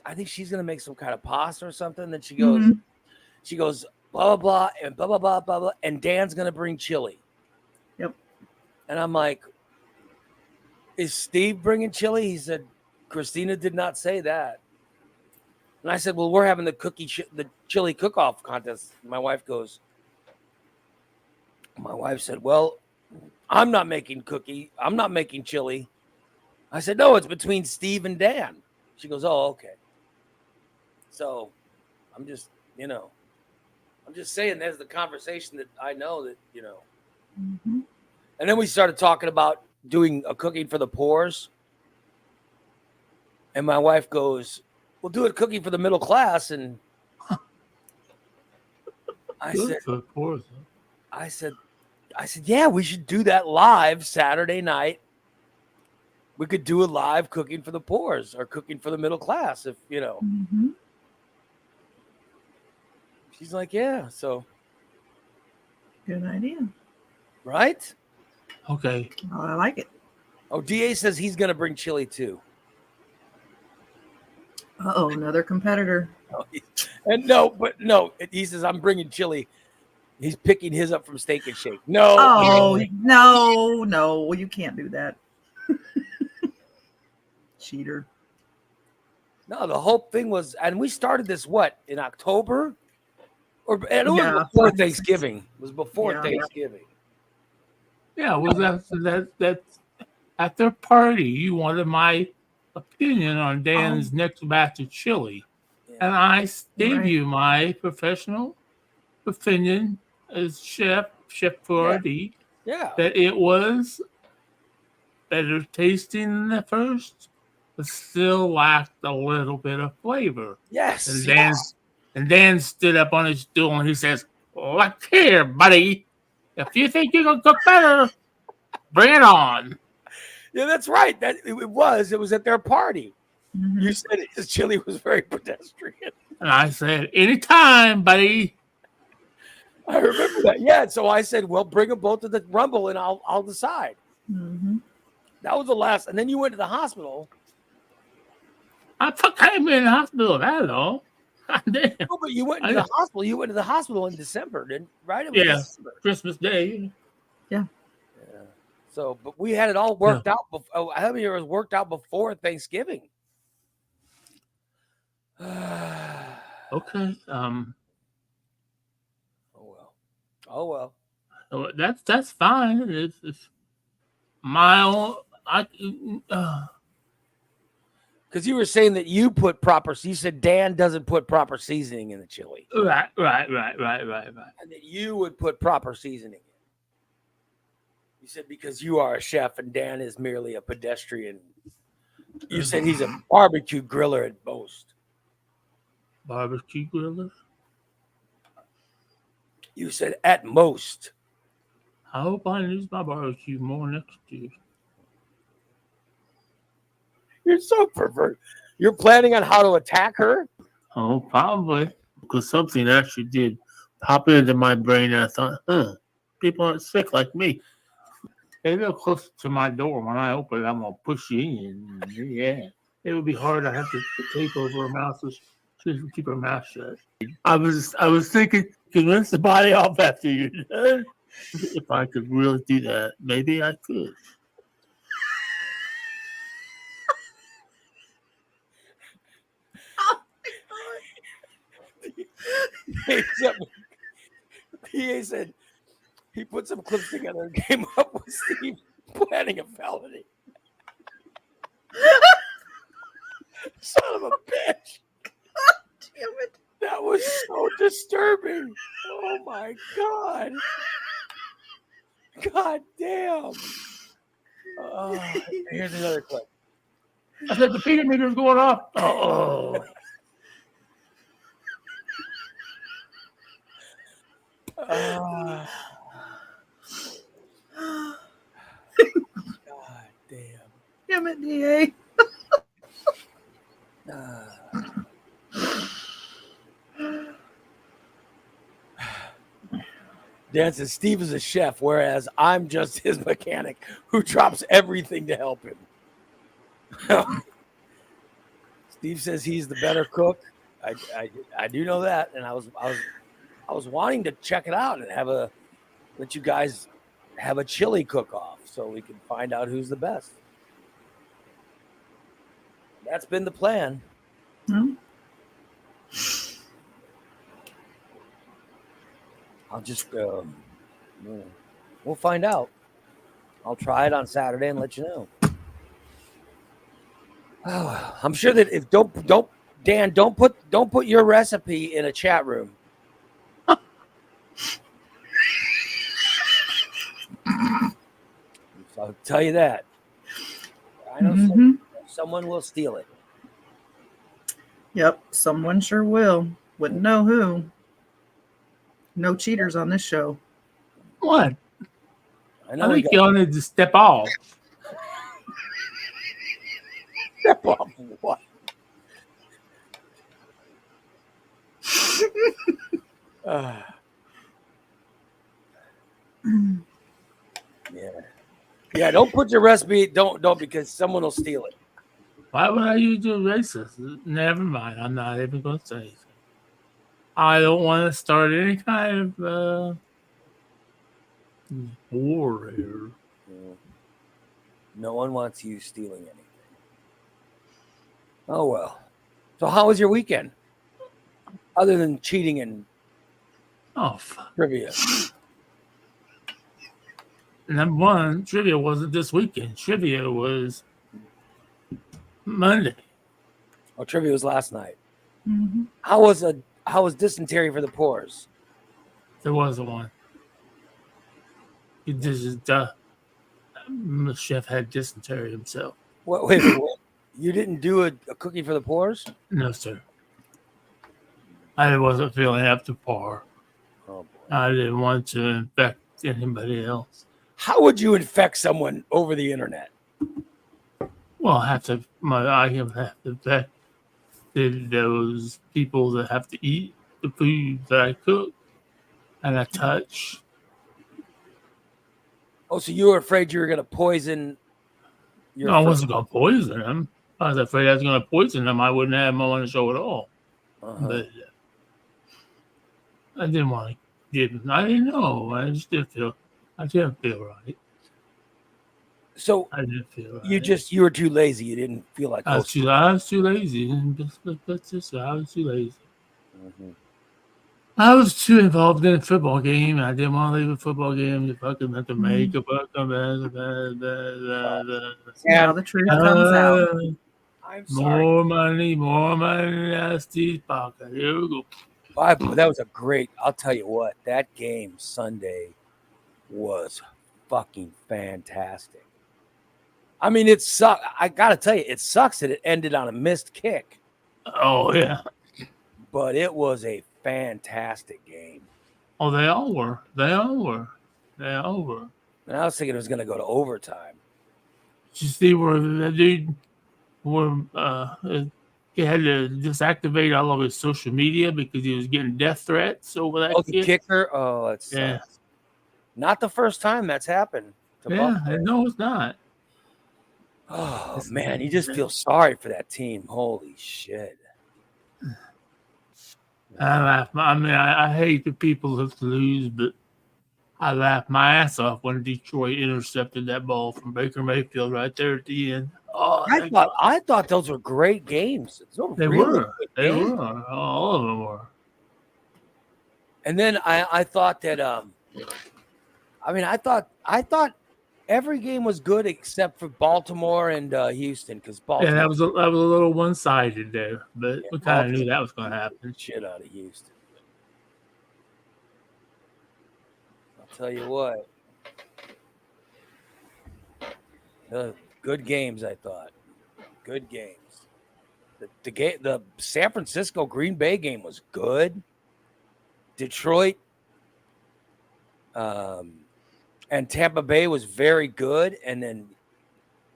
I think she's gonna make some kind of pasta or something. Then she goes, blah, blah, blah, and blah, blah, blah, blah, blah. And Dan's going to bring chili. Yep. And I'm like, is Steve bringing chili? He said, Christina did not say that. And I said, well, we're having the chili cook-off contest. My wife said, well, I'm not making chili. I said, no, it's between Steve and Dan. She goes, oh, okay. So I'm just saying there's the conversation that I know that, Mm-hmm. And then we started talking about doing a cooking for the poors. And my wife goes, we'll do it cooking for the middle class. And I said, yeah, we should do that live Saturday night. We could do a live cooking for the poors or cooking for the middle class if, Mm-hmm. She's like, yeah, so. Good idea. Right? Okay. Oh, I like it. Oh, DA says he's going to bring chili too. Uh-oh, another competitor. And no, he says, I'm bringing chili. He's picking his up from Steak and Shake. No. Oh, no, you can't do that. Cheater. No, the whole thing was, and we started this, in October? It was Yeah. before Thanksgiving. It was before Yeah. Thanksgiving. Yeah, well, that at their party, you wanted my opinion on Dan's next batch of chili, and I gave Right. you my professional opinion as Chef Boyardee Yeah. that it was better tasting than the first, but still lacked a little bit of flavor. Yes. And Dan stood up on his stool and he says, "Look here, buddy. If you think you can cook better, bring it on." Yeah, that's right. It was at their party. Mhm. You said his chili was very pedestrian. And I said, "Anytime, buddy." I remember that. Yeah. So I said, well, bring them both to the Rumble and I'll decide. Mhm. That was the last. And then you went to the hospital. I came in the hospital. Hello. Damn. Oh, but you went to the hospital. You went to the hospital in December, right? It was Yeah. December. Christmas Day. Yeah. So, but we had it all worked out. I think it was worked out before Thanksgiving. Okay. Oh well. That's fine. It's my own. Because you were saying that you said Dan doesn't put proper seasoning in the chili. Right. And that you would put proper seasoning in. You said because you are a chef and Dan is merely a pedestrian. You said he's a barbecue griller at most. Barbecue griller? You said at most. I hope I use my barbecue more next year. You're so perverted. You're planning on how to attack her? Oh, probably. Because something actually did pop into my brain and I thought, people aren't sick like me. They live close to my door. When I open it, I'm going to push you in. Yeah. It would be hard to have to tape over her mouth so she can keep her mouth shut. I was thinking, convince the body off after you're done. If I could really do that, maybe I could. PA said he put some clips together and came up with Steve planning a felony. Son of a bitch. Damn it. That was so disturbing. Oh my God. God damn. Here's another clip. I said the peter meter's going off. Oh. God damn. Damn it, DA. Dan says Steve is a chef, whereas I'm just his mechanic who drops everything to help him. Steve says he's the better cook. I do know that, and I was I was wanting to check it out and let you guys have a chili cook-off so we can find out who's the best. That's been the plan. Hmm? I'll just we'll find out. I'll try it on Saturday and let you know. I'm sure that if Dan, don't put your recipe in a chat room. I'll tell you that. I know someone will steal it. Yep, someone sure will. Wouldn't know who. No cheaters on this show. What? I think y'all need to step off. Step off what? Yeah. Don't put your recipe. Don't because someone will steal it. Why would I use your racist? Never mind. I'm not even going to say anything. I don't want to start any kind of war here. No one wants you stealing anything. Oh well. So how was your weekend? Other than cheating and trivia. Number one, trivia wasn't this weekend. Trivia was Monday. Oh, trivia was last night. Mm-hmm. How was dysentery for the pores? There wasn't one. The chef had dysentery himself. Wait. You didn't do a cookie for the pores? No, sir. I wasn't feeling up to par. Oh, boy. I didn't want to infect anybody else. How would you infect someone over the internet? Well, I have to infect those people that have to eat the food that I cook and I touch. Oh, so you were afraid you were going to poison your No, I wasn't going to poison them. I was afraid I was going to poison them. I wouldn't have them on the show at all. But I didn't want to give them. I didn't know. I didn't feel right. So I didn't feel right. You were too lazy. You didn't feel like I was too lazy. That's just I was too lazy. Mm-hmm. I was too involved in a football game. I didn't want to leave a football game to fucking have to make a fucking Now the truth comes out. I'm sorry. More money in Steve's pocket. Here we go. That was a great. I'll tell you what. That game Sunday was fucking fantastic. I mean, it sucks. I gotta tell you, it sucks that it ended on a missed kick. Oh yeah, but it was a fantastic game. Oh, they all were. And I was thinking it was going to go to overtime. Did you see where the dude he had to disactivate all of his social media because he was getting death threats over that the kicker? Oh, that's not the first time that's happened. No, it's not. Oh, man, you just feel sorry for that team. Holy shit. I laugh. I mean, I hate the people that lose, but I laughed my ass off when Detroit intercepted that ball from Baker Mayfield right there at the end. Oh, I thought those were great games. They were. All of them were. And then I thought that I thought every game was good except for Baltimore and Houston because Baltimore. Yeah, that was a little one-sided there, but we kind of knew that was going to happen. Shit out of Houston. I'll tell you what. Good games, I thought. Good games. The San Francisco Green Bay game was good. Detroit and Tampa Bay was very good, and then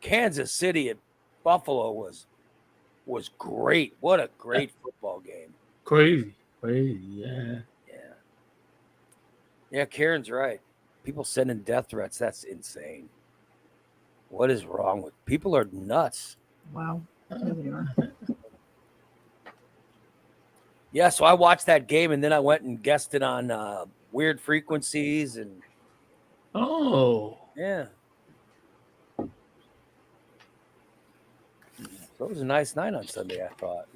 Kansas City at Buffalo was great. What a great football game! Crazy, yeah. Karen's right. People sending death threats—that's insane. What is wrong with people? Are nuts. Wow, really are. Yeah, so I watched that game and then I went and guested on Weird Frequencies and Oh, yeah. So it was a nice night on Sunday, I thought,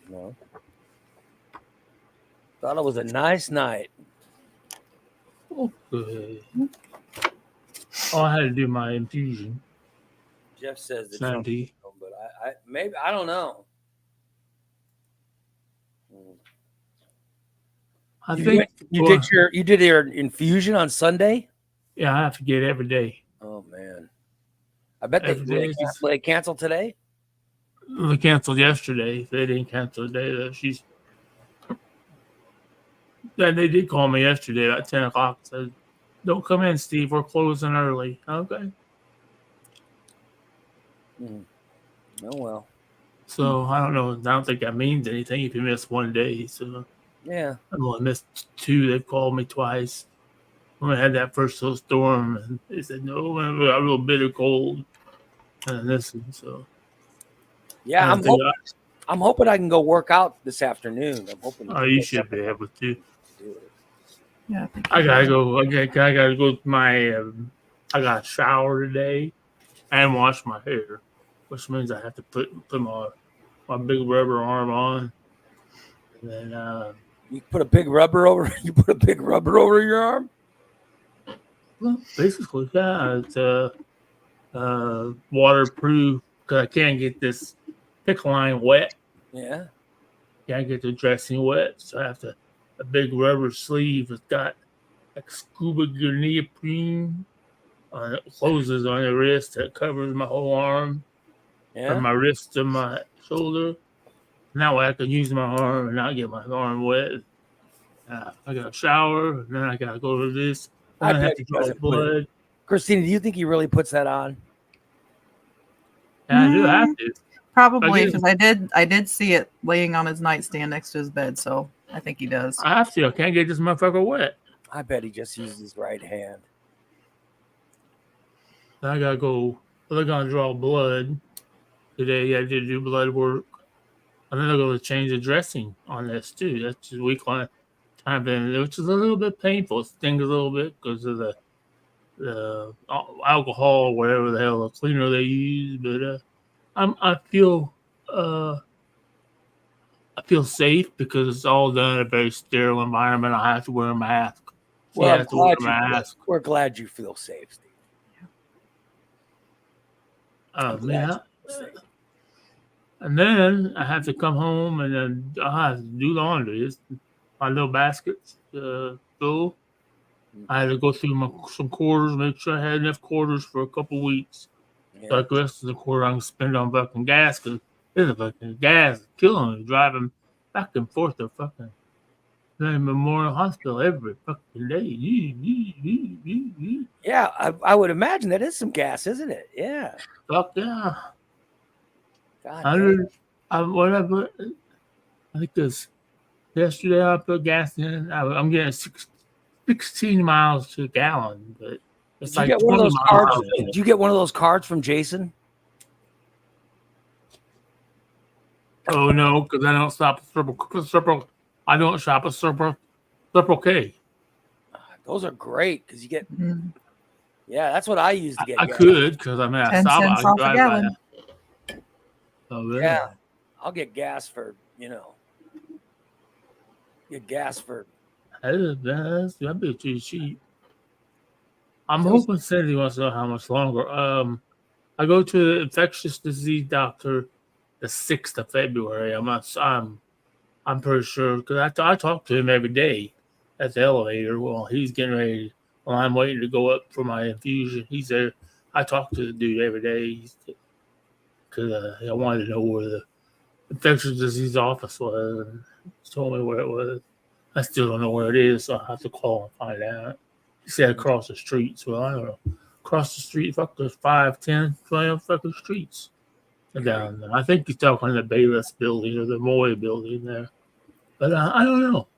Thought it was a nice night. okay. Oh, I had to do my infusion. Jeff says that Sunday. but I maybe I don't know. I think You did your infusion on Sunday? Yeah, I have to get it every day. Oh man. I bet they canceled today. They canceled yesterday. They didn't cancel today. Then they did call me yesterday at 10 o'clock. Said, "Don't come in, Steve. We're closing early." Okay. Oh well. So I don't know. I don't think that means anything if you miss one day. So yeah, I only missed 2. They've called me twice. When I had that first little storm, and they said no, I got a little bitter cold, and this, and so. Yeah, I'm hoping I can go work out this afternoon. I'm hoping. Oh, you should be able to. Yeah, I gotta go. I gotta go to my. I got a shower today, and wash my hair, which means I have to put my big rubber arm on. And then you put a big rubber over. You put a big rubber over your arm. Well, basically, yeah, it's waterproof because I can't get this pick line wet. Yeah, Can't get the dressing wet, so I have a big rubber sleeve. It's got like scuba gear neoprene. It closes on the wrist that covers my whole arm, from my wrist to my shoulder. Now I can use my arm and not get my arm wet. I got a shower, and then I gotta go to this. I have to draw blood. Christina, do you think he really puts that on? Yeah, I do have to. Probably, because I did see it laying on his nightstand next to his bed, so I think he does. I have to. I can't get this motherfucker wet. I bet he just uses his right hand. I gotta go. They're gonna draw blood today. I did do blood work, and then they're gonna change the dressing on this too. That's a week-long time, which is a little bit painful. It stings a little bit because of the alcohol or whatever the hell the cleaner they use. But I feel safe because it's all done in a very sterile environment. I have to wear a mask. Well, we're glad you feel safe, Steve. Yeah. And then I have to come home and then I have to do laundry. It's my little baskets full. I had to go through some quarters, make sure I had enough quarters for a couple weeks. Yeah. So like the rest of the quarter I can spend on fucking gas because there's a fucking gas killing me driving back and forth to fucking Memorial Hospital every fucking day. Yeah, I would imagine that is some gas, isn't it? Yeah. Fuck yeah. God, I think this yesterday I put gas in. I'm getting 16 miles to a gallon, but it's like 20 miles. Did you get one of those cards from Jason? Oh no, because I don't stop at I don't shop at Circle K. Those are great because you get. Yeah, that's what I used to get. I could because I mean I stop. I drive by that. Oh yeah, I'll get gas for get gas for. That'd be too cheap. I'm hoping Cindy wants to know how much longer. I go to the infectious disease doctor the 6th of February. I'm pretty sure because I talk to him every day at the elevator. Well, he's getting ready. Well, I'm waiting to go up for my infusion. He's there. I talk to the dude every day because I wanted to know where the infectious disease office was. And he told me where it was. I still don't know where it is, so I have to call and find out. He said across the street. So I don't know. Across the street, fuck, there's 5, 10, 12 fucking streets down there. I think he's talking the Bayless building or the Moy building there. But I don't know.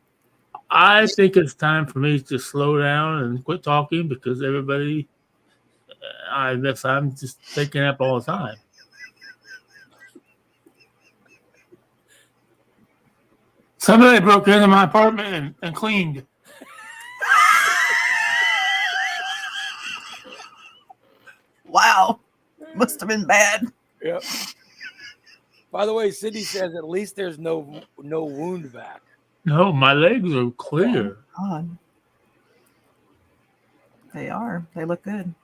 I think it's time for me to slow down and quit talking because everybody, I'm just taking up all the time. Somebody broke into my apartment and cleaned. Wow. Must have been bad. Yep. By the way, Sydney says at least there's no wound vac. No, my legs are clear. God. They are. They look good.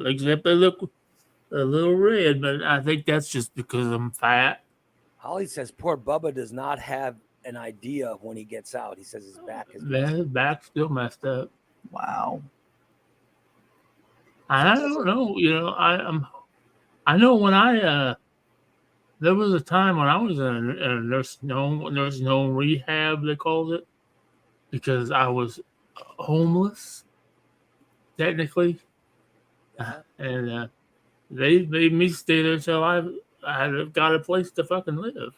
Except they look a little red, but I think that's just because I'm fat. Holly says poor Bubba does not have an idea of when he gets out. He says his back is Man, his back's still messed up. Wow. I don't know. You know, I know when there was a time when I was in a nursing home rehab, they called it, because I was homeless, technically. And they made me stay there till I had got a place to fucking live.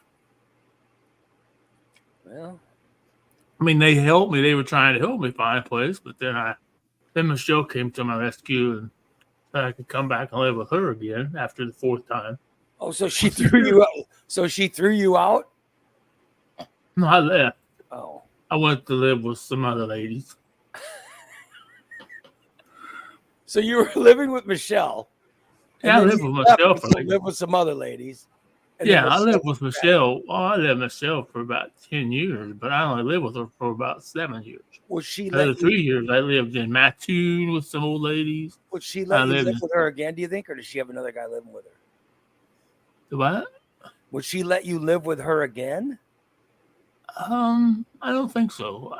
Well, I mean, they helped me. They were trying to help me find a place, but then Michelle came to my rescue, and I could come back and live with her again after the fourth time. oh, so she threw you out. So she threw you out? No, I left. Oh. I went to live with some other ladies. So you were living with Michelle. Yeah, I then lived you with left Michelle to for go like, live with some other ladies. And yeah, then I lived Michelle with was back. Michelle. Oh, I lived with Michelle for about 10 years, but I only lived with her for about 7 years. Would she The other let 3 you? years, I lived in Mattoon with some old ladies. Would she I let you lived live in- with her again? Do you think, or does she have another guy living with her? What? Would she let you live with her again? I don't think so.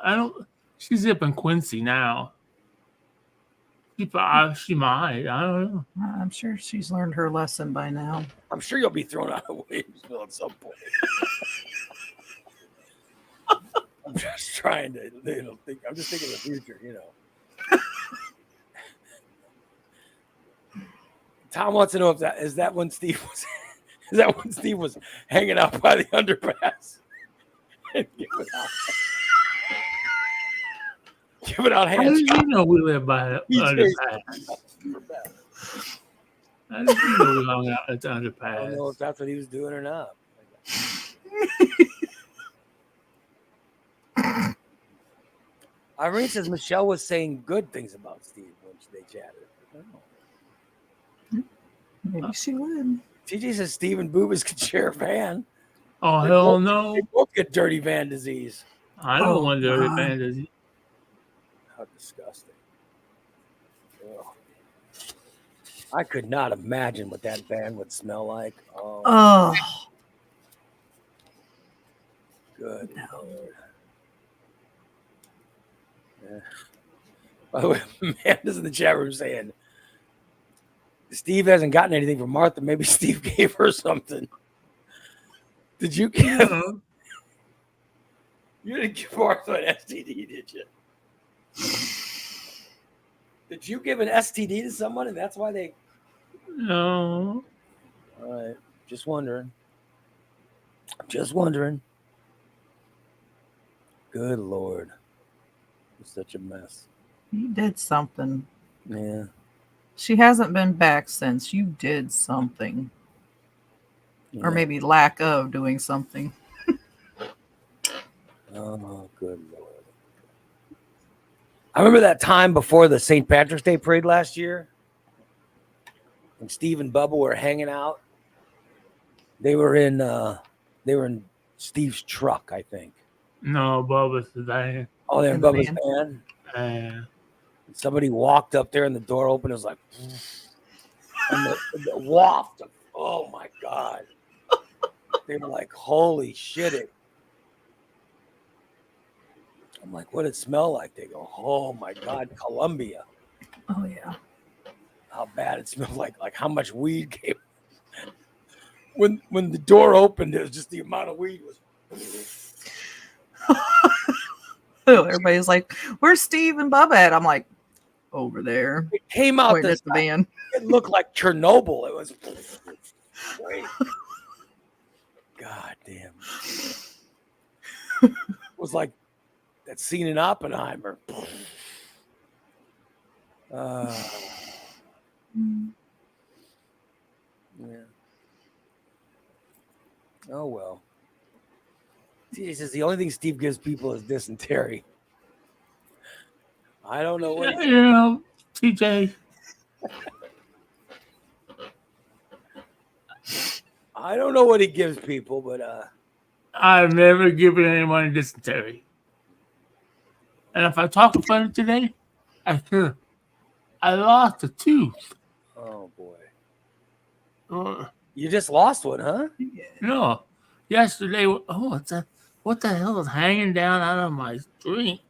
She's up in Quincy now. She might. I don't know. I'm sure she's learned her lesson by now. I'm sure you'll be thrown out of Williamsville at some point. I'm just trying to, think. I'm just thinking of the future, Tom wants to know if is that when Steve was hanging out by the underpass and giving out How hands. did you know we lived by the He underpass? How did you know we hung out at the I don't know if underpass? that's what he was doing or not. Irene says Michelle was saying good things about Steve when they chatted. I don't know. Maybe she would. TJ says Steve and Boobas could share a van. Oh, They hell both- no. They both get dirty van disease. I don't Oh, want dirty God. fantasy. How disgusting. Ugh. I could not imagine what that van would smell like. Oh, Oh, good Lord. Yeah. By the way, Amanda's in the chat room saying Steve hasn't gotten anything from Martha. Maybe Steve gave her something. Did you give? You didn't give Martha an STD, did you? Did you give an STD to someone, and that's why they? No. All right, just wondering. Just wondering. Good Lord, it's such a mess. you did something. Yeah. She hasn't been back since you did something, or maybe lack of doing something. Oh, good Lord. I remember that time before the St. Patrick's Day parade last year when Steve and Bubba were hanging out. They were in Steve's truck, I think. No, Bubba's the van. Oh, they're in In the Bubba's van. van. Somebody walked up there and the door opened. It was like, and the waft of, oh my God. They were like, holy shit. I'm like, what did it smell like? They go, oh my God, Columbia. Oh yeah. How bad it smelled like how much weed came. When the door opened, it was just the amount of weed was. Everybody's like, "Where's Steve and Bubba at?" I'm like, "Over there." It came out Pointing this at the van. It looked like Chernobyl. It was great. God damn. It was like that scene in Oppenheimer. Yeah. Oh well. He says the only thing Steve gives people is dysentery. I don't know what. You know, TJ. I don't know what he gives people, but I've never given anyone dysentery. And if I talk about it today, I lost a tooth. oh boy, Uh, you just lost one, huh? no, yesterday. Oh, what the hell is hanging down out of my drink?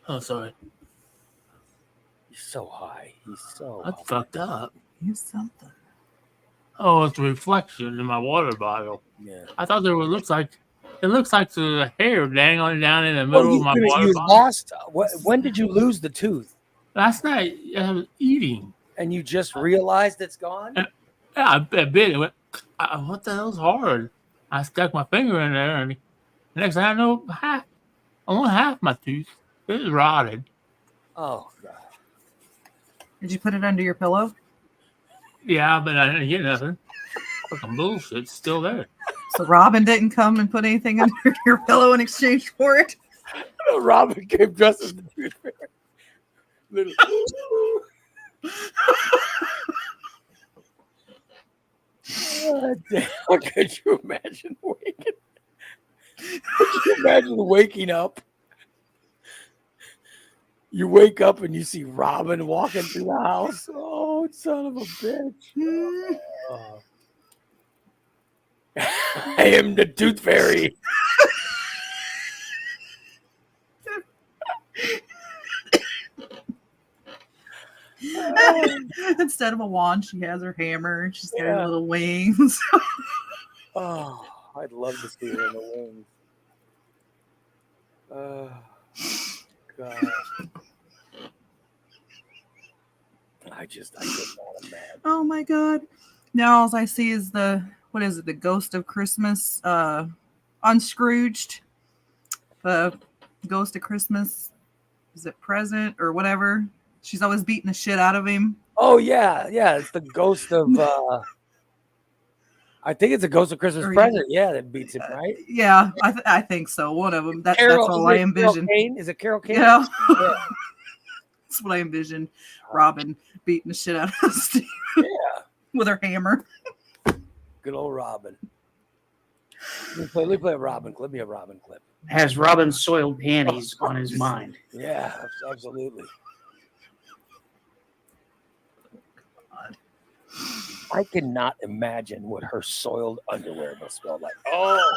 Oh, sorry. He's so high. He's so. That's fucked up. Use something. Oh, it's a reflection in my water bottle. Yeah. I thought it looks like there's a hair dangling down in the middle of my water you bottle. lost. When did you lose the tooth? Last night I was eating. And you just realized it's gone? Yeah, I bit it. Went, what the hell's hard? I stuck my finger in there, and the next thing I know, only half my tooth is rotted. Oh God. Did you put it under your pillow? Yeah, but I didn't get nothing. Fucking bullshit's still there. So Robin didn't come and put anything under your pillow in exchange for it? Robin came dressed as the tooth fairy. Little. Damn, could you imagine waking? Could you imagine waking up? You wake up and you see Robin walking through the house. Oh, son of a bitch. Oh. I am the tooth fairy. Instead of a wand, she has her hammer and she's got her little wings. Oh, I'd love to see her in the wings. Oh, God. I could not imagine. Oh my God. Now all I see is the Ghost of Christmas unscrooged. The Ghost of Christmas, is it Present or whatever? She's always beating the shit out of him. Oh yeah, it's the ghost of I think it's a Ghost of Christmas Present. Yeah, that beats him, right? Yeah, I think so. One of them. That's all I envisioned. Is it Carol Kane? Yeah. That's what I envisioned. Robin beating the shit out of Steve. Yeah. With her hammer. Good old Robin. Let me play a Robin clip. Let me a Robin clip. Has Robin's soiled panties on his mind. Yeah, absolutely. I cannot imagine what her soiled underwear must smell like. Oh.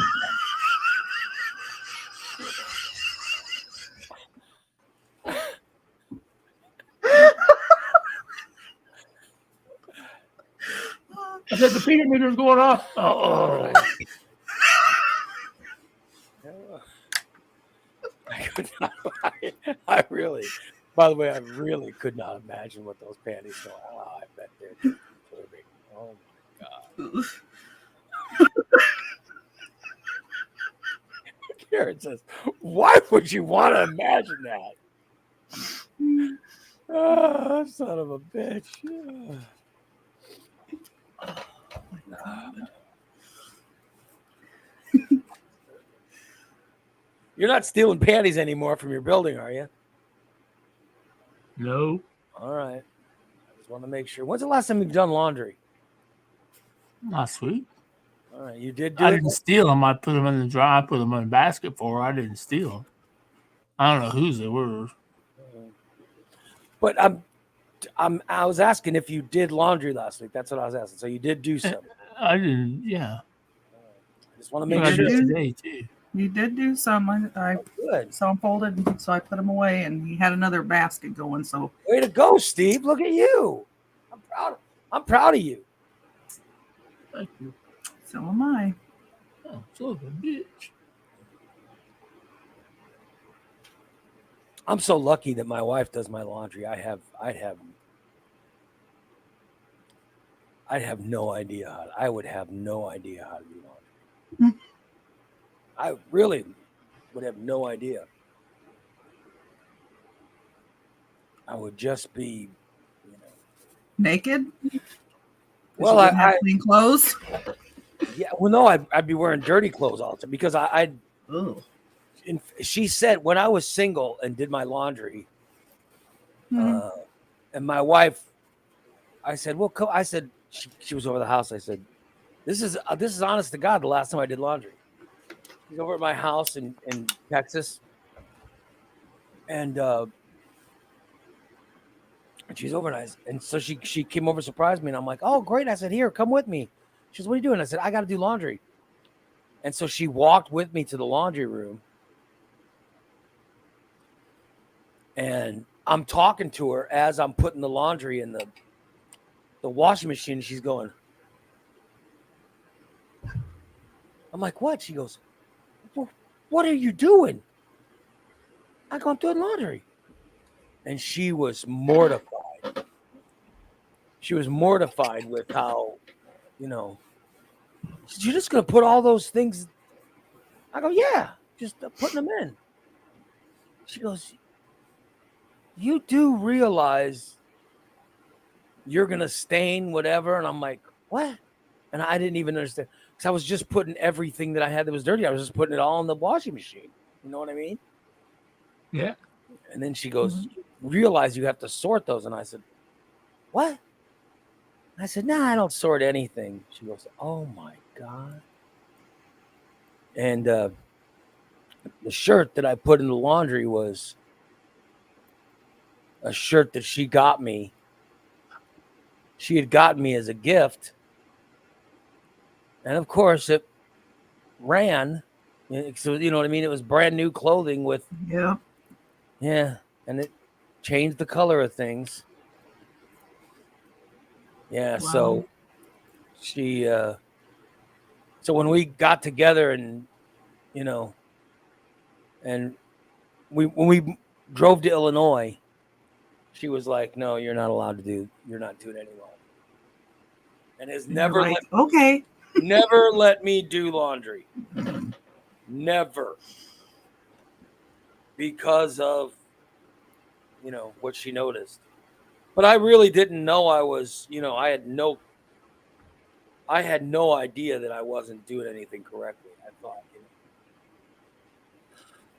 I said the peanut meter's going off. Oh. I could not. I really. By the way, I really could not imagine what those panties smell like. Oh, I bet they're disturbing. Oh my God. Karen says, "Why would you want to imagine that?" Oh, son of a bitch. Yeah. You're not stealing panties anymore from your building, are you? No. All right. I just want to make sure. When's the last time you've done laundry? Last week. All right. You did do I it? didn't steal them. I put them in the dry. I put them in a basket for her. I didn't steal them. I don't know whose they were. But I was asking if you did laundry last week. That's what I was asking. So you did do some. I didn't. Yeah. I just want to make I sure. did today too. You did do some. I Good. saw them folded, so I put them away, and he had another basket going. So Way to go, Steve. Look at you. I'm proud of you. Thank you. so am I. Oh, son of a bitch. I'm so lucky that my wife does my laundry. I'd have no idea I would have no idea how to do laundry. I really would have no idea. I would just be, Naked? Well, I have clean clothes. Yeah, well, no, I'd be wearing dirty clothes all the time because Oh. she said when I was single and did my laundry, Mhm. and my wife, I said, well, I said, she was over the house. I said, this is honest to God the last time I did laundry. She's over at my house in Texas, and she's overnight, and so she came over, surprised me, and I'm like, oh great. I said, here, come with me. She says, what are you doing? I said, I got to do laundry. And so she walked with me to the laundry room, and I'm talking to her as I'm putting the laundry in the washing machine. She's going, I'm like, what? She goes, what are you doing? I go, I'm doing laundry. And she was mortified. She was mortified with how, you're just going to put all those things. I go, yeah, just putting them in. She goes, you do realize you're going to stain whatever? And I'm like, what? And I didn't even understand because I was just putting everything that I had that was dirty. I was just putting it all in the washing machine. You know what I mean? Yeah. And then she goes, realize you have to sort those. And I said, what? I said, nah, I don't sort anything. She goes, oh my God. And the shirt that I put in the laundry was a shirt that she got me. She had gotten me as a gift. And of course, it ran. So, you know what I mean? It was brand new clothing with, Yeah. yeah. And it changed the color of things. Yeah. Wow. So she, so when we got together and, and when we drove to Illinois, she was like, no, you're not doing any laundry. And has And you're like, okay. never let me do laundry. Never. Because of, what she noticed. But I really didn't know I was, I had no idea that I wasn't doing anything correctly. I thought,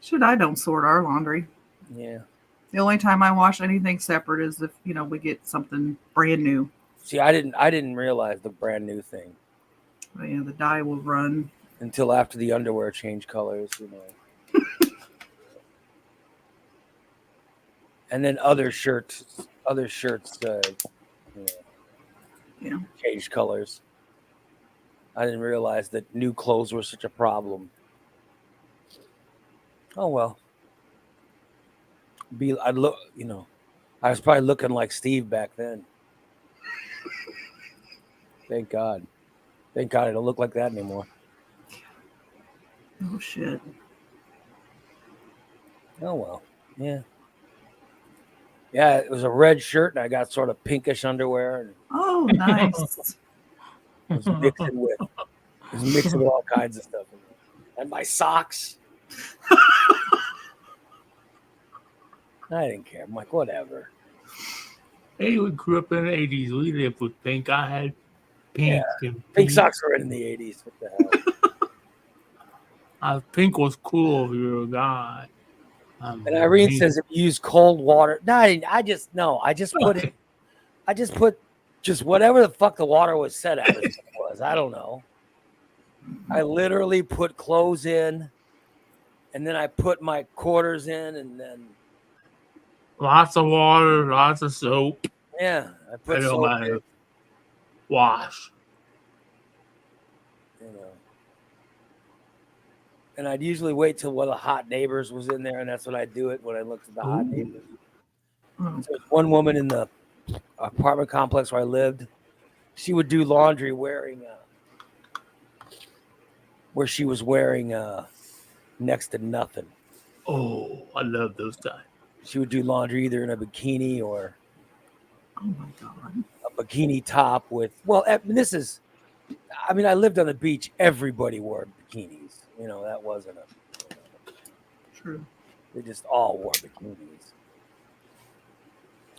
Shit, I don't sort our laundry. Yeah. The only time I wash anything separate is if, we get something brand new. See, I didn't realize the brand new thing. But, the dye will run. Until after the underwear changed colors, And then other shirts, changed colors. I didn't realize that new clothes were such a problem. Oh well. I was probably looking like Steve back then. Thank God. Thank God I don't look like that anymore. Oh shit. Oh well. Yeah. Yeah, it was a red shirt and I got sort of pinkish underwear. And Oh, nice. it was mixing with all kinds of stuff. And my socks. I didn't care. I'm like, whatever. Hey, we grew up in the 80s. We lived with pink. I had pink. Yeah. And Pink socks were in the 80s. What the hell? Pink was cool if you were a guy. And Irene says if you use cold water. No, I just put just whatever the fuck the water was set at it was. I don't know. I literally put clothes in, and then I put my quarters in, and then lots of water, lots of soap. Yeah, I put don't soap matter. in. Wash. And I'd usually wait till one of the hot neighbors was in there, and that's when I'd do it when I looked at the hot neighbors. So there's one woman in the apartment complex where I lived. She would do laundry where she was wearing next to nothing. Oh, I love those times. She would do laundry either in a bikini or Oh my God. a bikini top with. Well, I lived on the beach. Everybody wore bikinis. That wasn't True. They just all wore bikinis.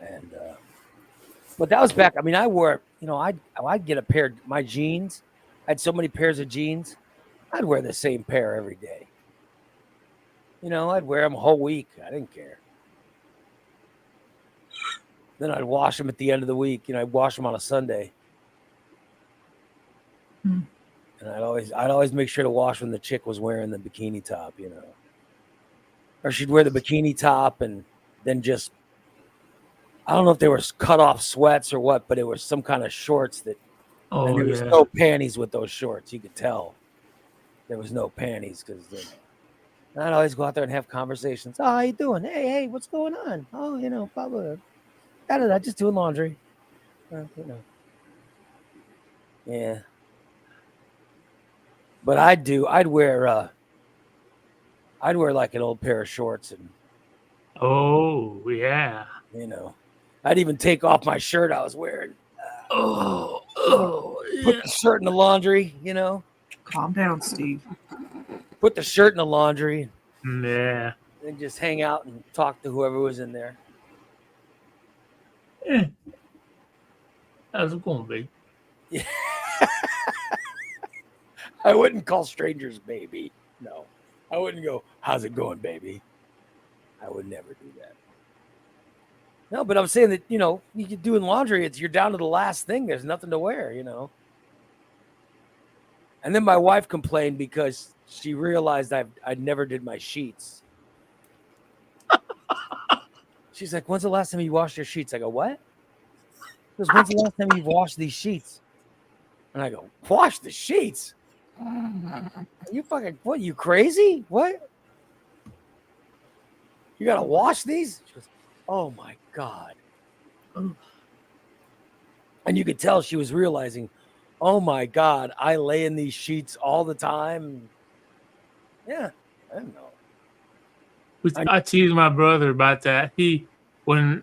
And but that was back. I wore. I'd get a pair of my jeans. I had so many pairs of jeans. I'd wear the same pair every day. You know, I'd wear them a whole week. I didn't care. Then I'd wash them at the end of the week. You know, I'd wash them on a Sunday. Hmm. And I'd always make sure to wash when the chick was wearing the bikini top, you know. Or she'd wear the bikini top and then just, I don't know if they were cut off sweats or what, but it was some kind of shorts that, Oh, and there was yeah. no panties with those shorts. You could tell there was no panties because I'd always go out there and have conversations. Oh, how you doing? Hey, what's going on? Oh, you know, blah, blah, blah. Just doing laundry. You know. Yeah. But I'd wear like an old pair of shorts and, Oh, yeah. you know, I'd even take off my shirt I was wearing. Put the shirt in the laundry, you know. Calm down, Steve. Put the shirt in the laundry Yeah. and just hang out and talk to whoever was in there. Yeah. How's it going, babe? I wouldn't call strangers baby. No. I wouldn't go, how's it going, baby? I would never do that. No, but I'm saying that, you know, you're doing laundry, you're down to the last thing. There's nothing to wear, you know. And then my wife complained because she realized I never did my sheets. She's like, when's the last time you washed your sheets? I go, what? She goes, when's the last time you've washed these sheets? And I go, wash the sheets? You fucking, what, you crazy? What? You got to wash these? She goes, oh my God. And you could tell she was realizing, oh my God, I lay in these sheets all the time. Yeah, I don't know. I teased my brother about that. When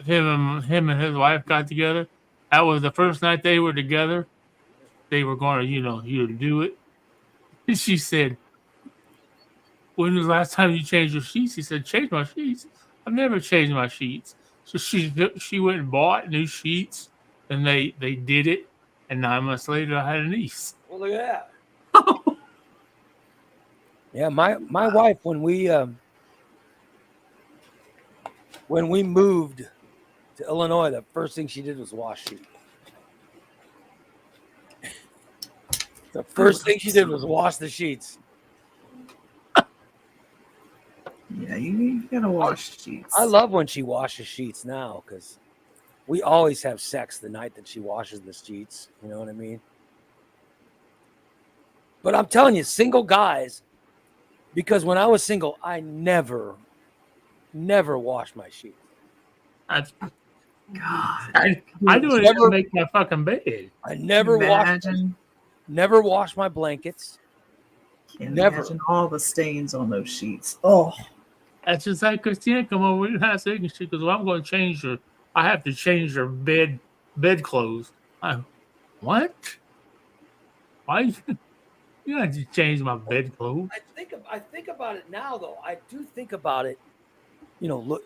him and his wife got together, that was the first night they were together. They were going to, do it. And she said, when was the last time you changed your sheets? He said, change my sheets? I've never changed my sheets. So she went and bought new sheets, and they did it. And 9 months later, I had a niece. Well, look at that. Yeah, my wife, when we moved to Illinois, the first thing she did was wash sheets. The first thing she did was wash the sheets. Yeah, you gotta wash sheets. I love when she washes sheets now because we always have sex the night that she washes the sheets. You know what I mean? But I'm telling you, single guys, because when I was single, I never washed my sheets. God. I do it Never- to make my fucking bed. I never washed my blankets. Can't Never. imagine all the stains on those sheets. Oh, That's just like Christina come over and have sex and she goes, well, I'm going to I have to change your bed clothes. What? Why? You have to change my bed clothes. I think about it now, though. I do think about it,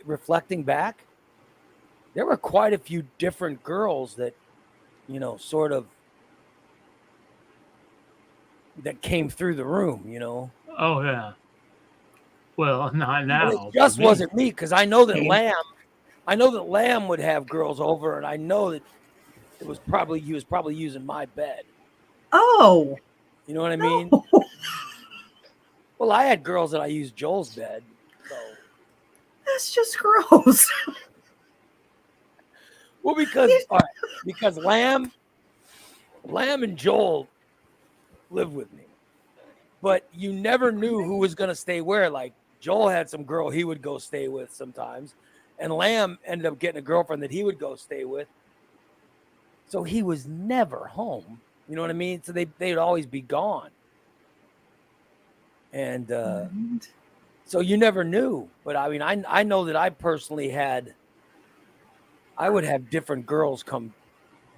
reflecting back. There were quite a few different girls that, sort of, that came through the room, Oh, yeah. Well, not now. It just for me. wasn't me, because I know that Lamb would have girls over, and I know that he was probably using my bed. oh, You know what I mean? no. Well, I had girls that I used Joel's bed. So. That's just gross. Well, because Lamb and Joel lived with me, but you never knew who was going to stay where. Like Joel had some girl he would go stay with sometimes, and Lamb ended up getting a girlfriend that he would go stay with. So he was never home. You know what I mean? So they'd always be gone. And so you never knew. But I mean, I know that I personally I would have different girls come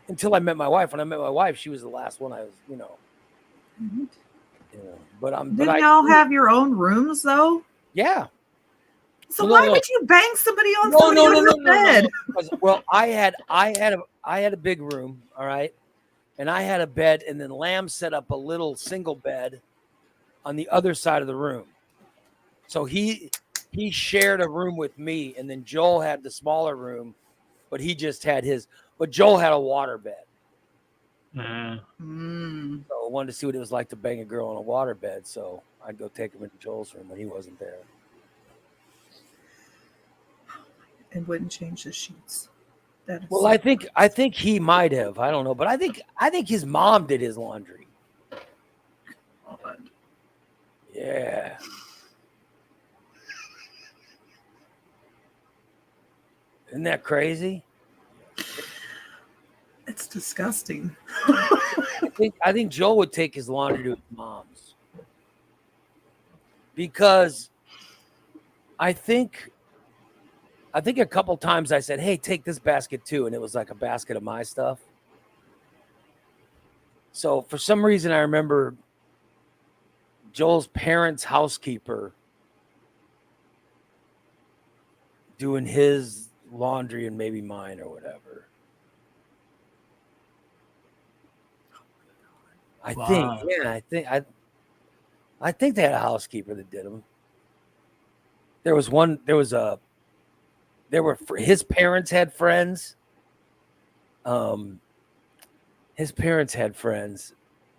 until I met my wife. When I met my wife, she was the last one I was, Didn't y'all have your own rooms though? Yeah. So why would you bang somebody on somebody else's bed? Well, I had a big room. All right. and I had a bed, and then Lamb set up a little single bed on the other side of the room. So he shared a room with me, and then Joel had the smaller room, but he just had his. But Joel had a water bed. Mm. So I wanted to see what it was like to bang a girl on a water bed. So I'd go take him into Joel's room when he wasn't there. And wouldn't change the sheets. That is Well, I think he might have. I don't know, but I think his mom did his laundry. odd. Yeah. Isn't that crazy? It's disgusting. I think Joel would take his laundry to his mom's. Because I think a couple times I said, "Hey, take this basket too," and it was like a basket of my stuff. So for some reason I remember Joel's parents' housekeeper doing his laundry and maybe mine or whatever. I think they had a housekeeper that did them. His parents had friends. His parents had friends,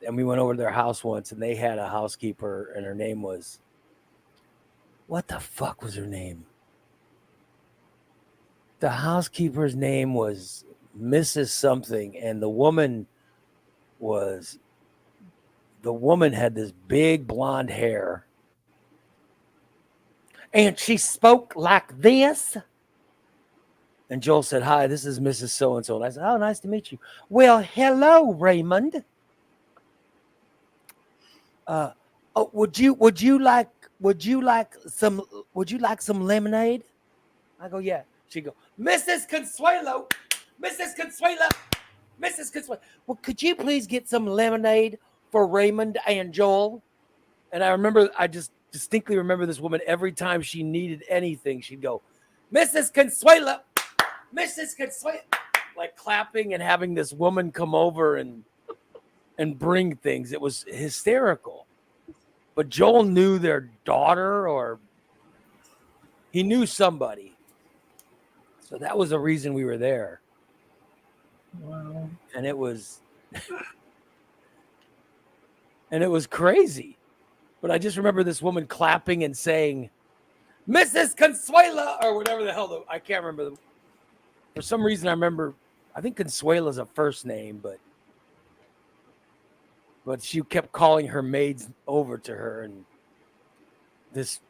and we went over to their house once, and they had a housekeeper, and her name was, what the fuck was her name? The housekeeper's name was Mrs. Something, and the woman had this big blonde hair. And she spoke like this. And Joel said, "Hi, this is Mrs. So-and-so." And I said, "Oh, nice to meet you." "Well, hello, Raymond. Would you like some lemonade?" I go, "Yeah." She go, Mrs. Consuelo. "Well, could you please get some lemonade for Raymond and Joel?" And I just distinctly remember this woman, every time she needed anything, she'd go, Mrs. Consuelo, like clapping and having this woman come over and bring things. It was hysterical. But Joel knew their daughter, or he knew somebody. So that was the reason we were there. Wow. And it was crazy. But I just remember this woman clapping and saying, Mrs. Consuela, or whatever the hell. I can't remember. For some reason, I remember, I think Consuela's a first name, but she kept calling her maids over to her, and this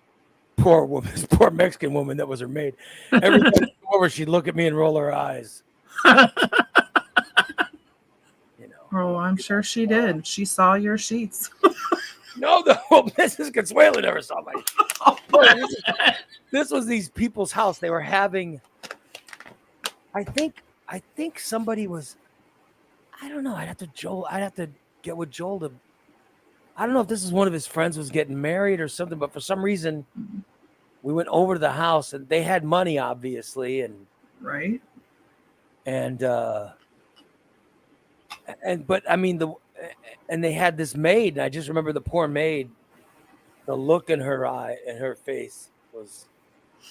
poor woman, this poor Mexican woman that was her maid, every time she came over, she'd look at me and roll her eyes. Oh, I'm sure she did. She saw your sheets. No, Mrs. Consuelo never saw my sheets. This was these people's house. They were having, I think somebody was, I don't know. I'd have to get with Joel to, I don't know if this is one of his friends was getting married or something, but for some reason we went over to the house, and they had money, obviously. Right. But I mean, and they had this maid, and I just remember the poor maid, the look in her eye and her face was,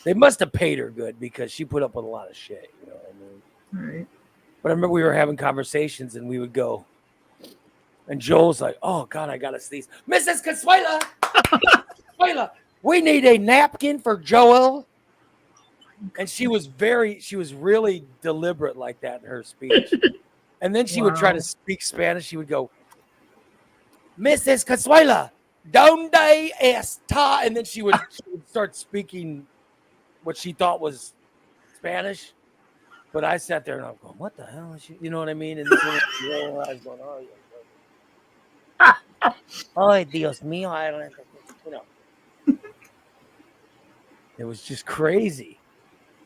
they must have paid her good, because she put up with a lot of shit, you know what I mean? Right. But I remember we were having conversations, and we would go, and Joel's like, "Oh God, I gotta sneeze. Mrs. Consuela, we need a napkin for Joel." And she was really deliberate like that in her speech. And then she would try to speak Spanish. She would go, Mrs. Consuela, donde está? And then she would start speaking what she thought was Spanish. But I sat there and I'm going, what the hell is she? You know what I mean? And this woman rolled her eyes going, oh, yeah. Oh, Dios mío. I don't know. It was just crazy.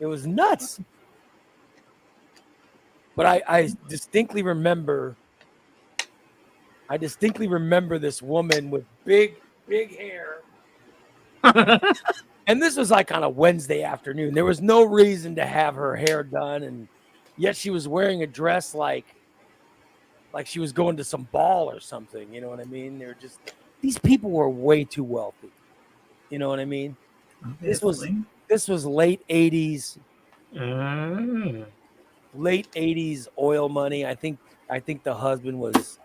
It was nuts. But I distinctly remember this woman with big hair. And this was like on a Wednesday afternoon. There was no reason to have her hair done. And yet she was wearing a dress like like she was going to some ball or something. You know what I mean? They're just, these people were way too wealthy. You know what I mean? Obviously. This was late 80s, Uh, late 80s oil money. I think the husband was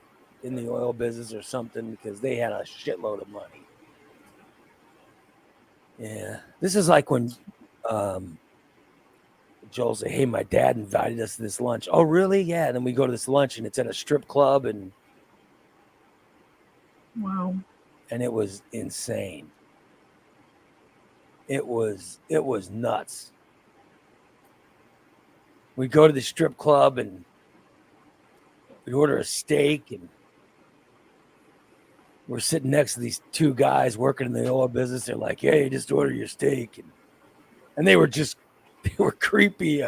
in the oil business or something because they had a shitload of money. Yeah. This is like when Joel said, "Hey, my dad invited us to this lunch." Oh, really? Yeah. And then we go to this lunch and it's at a strip club and Wow. it was insane. It was nuts. We go to the strip club and we order a steak and we're sitting next to these two guys working in the oil business. They're like, "Hey, just order your steak." And they were creepy.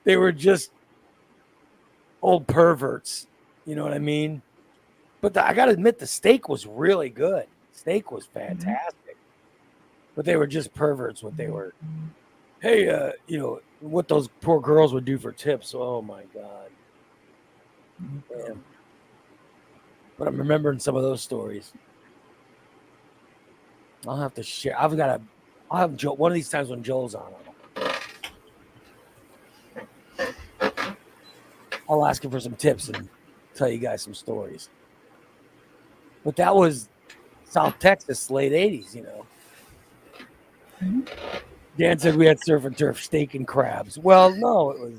They were just old perverts. You know what I mean? But I got to admit, the steak was really good. Steak was fantastic. But they were just perverts. What they were, hey, what those poor girls would do for tips. Oh my God. Damn. But I'm remembering some of those stories. I'll have to share. I'll have Joel one of these times when Joel's on. I'll ask him for some tips and tell you guys some stories. But that was South Texas, late 80s, you know. Dan said we had surf and turf, steak and crabs. Well, no, it was.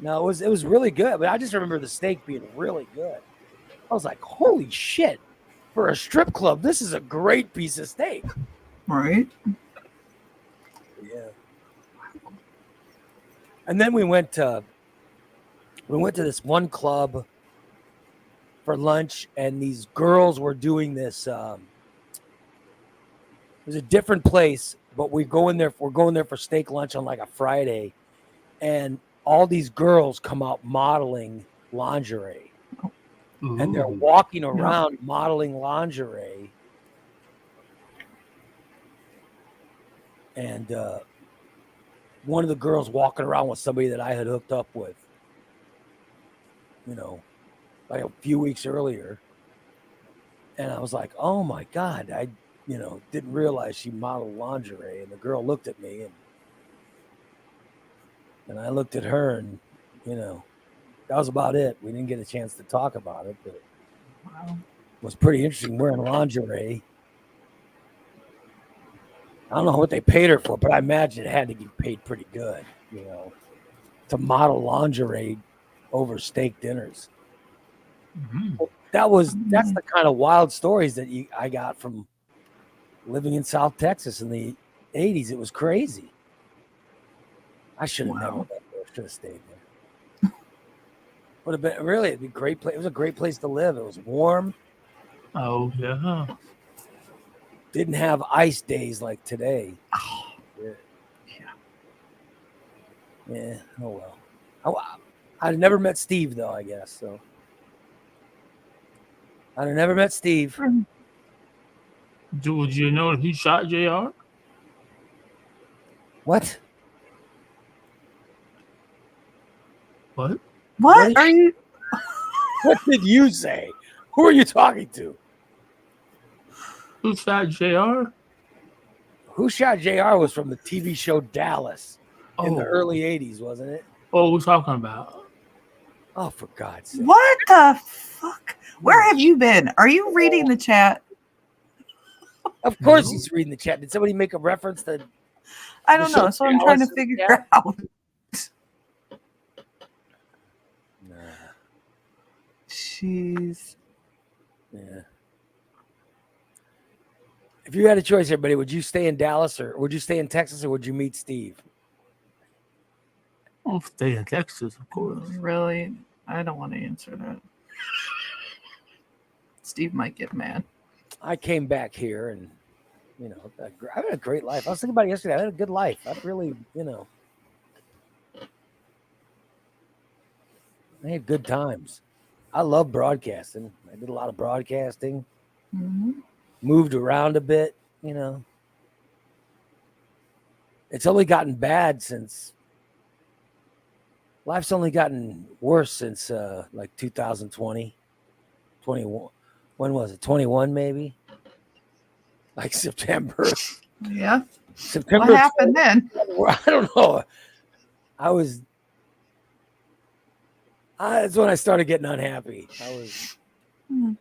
No, it was really good. But I just remember the steak being really good. I was like, holy shit. For a strip club, this is a great piece of steak. Right. Yeah. And then we went to this one club for lunch, and these girls were doing this. It was a different place, but we're going there for steak lunch on like a Friday, and all these girls come out modeling lingerie, and they're walking around modeling lingerie, and one of the girls walking around with somebody that I had hooked up with, you know, like a few weeks earlier. And I was like, oh my God, I didn't realize she modeled lingerie. And the girl looked at me and I looked at her, and, that was about it. We didn't get a chance to talk about it, but it was pretty interesting wearing lingerie. I don't know what they paid her for, but I imagine it had to get paid pretty good, to model lingerie over steak dinners. mm-hmm. That's the kind of wild stories that I got from living in South Texas in the 80s. It was crazy. I should have never been there. Should have stayed there. Would have been it'd be a great place. It was a great place to live. It was warm. Oh, yeah. Didn't have ice days like today. Yeah. Oh well. I'd never met Steve though, I guess. So I'd have never met Steve. Would you know who shot JR? What? What? What are you? What did you say? Who are you talking to? Who shot JR? Who Shot JR was from the TV show Dallas in the early 80s, wasn't it? Oh, we're talking about. Oh, for God's sake. What the fuck? Where have you been? Are you reading the chat? Of course he's reading the chat. Did somebody make a reference to... I don't know. So I'm trying to figure out. Nah. Jeez. Yeah. If you had a choice, everybody, would you stay in Dallas or would you stay in Texas or would you meet Steve? I'll stay in Texas, of course. Really? I don't want to answer that. Steve might get mad. I came back here and, I had a great life. I was thinking about it yesterday. I had a good life. I really, I had good times. I love broadcasting. I did a lot of broadcasting. Mm-hmm. Moved around a bit, It's only gotten bad since life's only gotten worse since like 2020, 21. When was it? 21 maybe? Like September. Yeah. September. What happened then? I don't know. That's when I started getting unhappy. Couldn't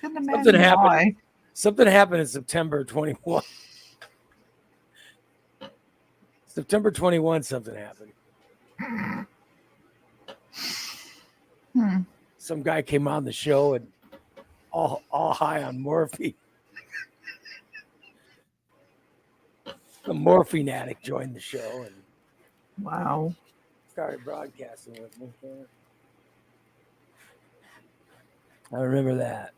Something imagine happened. why. Something happened in September 21. September 21, something happened. Some guy came on the show and all high on morphine. The morphine addict joined the show and Wow. started broadcasting with me. I remember that.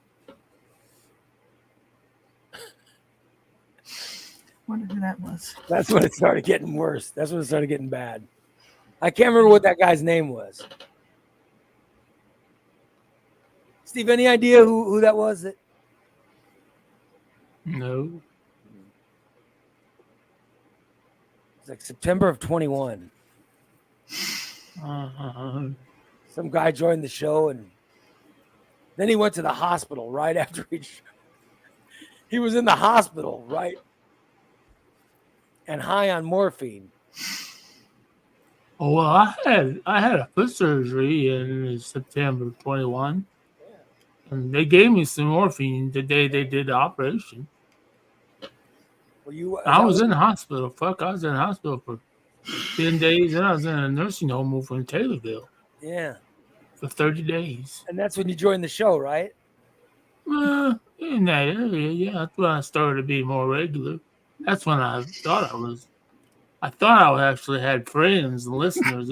Wonder who that was. That's when it started getting worse. That's when it started getting bad. I can't remember what that guy's name was. Steve, any idea who that was? No. It's like September of 21. Some guy joined the show and then he went to the hospital right after he was in the hospital, right? And high on morphine. Oh well, I had a foot surgery in September 21, and they gave me some morphine the day they did the operation. Well, I was in the hospital. Fuck, I was in the hospital for 10 days, and I was in a nursing home over in Taylorville. Yeah. For 30 days. And that's when you joined the show, right? In that area, yeah. That's when I started to be more regular. That's when I thought I actually had friends and listeners.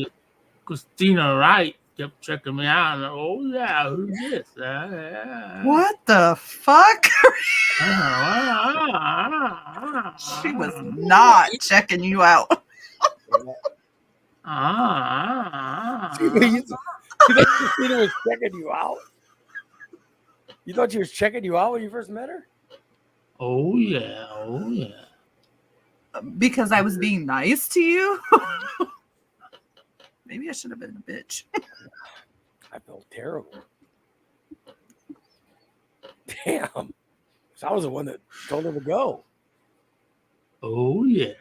Christina Wright kept checking me out. And, oh, yeah, who's this? What the fuck? She was not checking you out. You thought Christina was checking you out? You thought she was checking you out when you first met her? Oh, yeah. Oh, yeah. Because I was being nice to you? Maybe I should have been a bitch. I felt terrible. Damn. So I was the one that told her to go. Oh, yeah.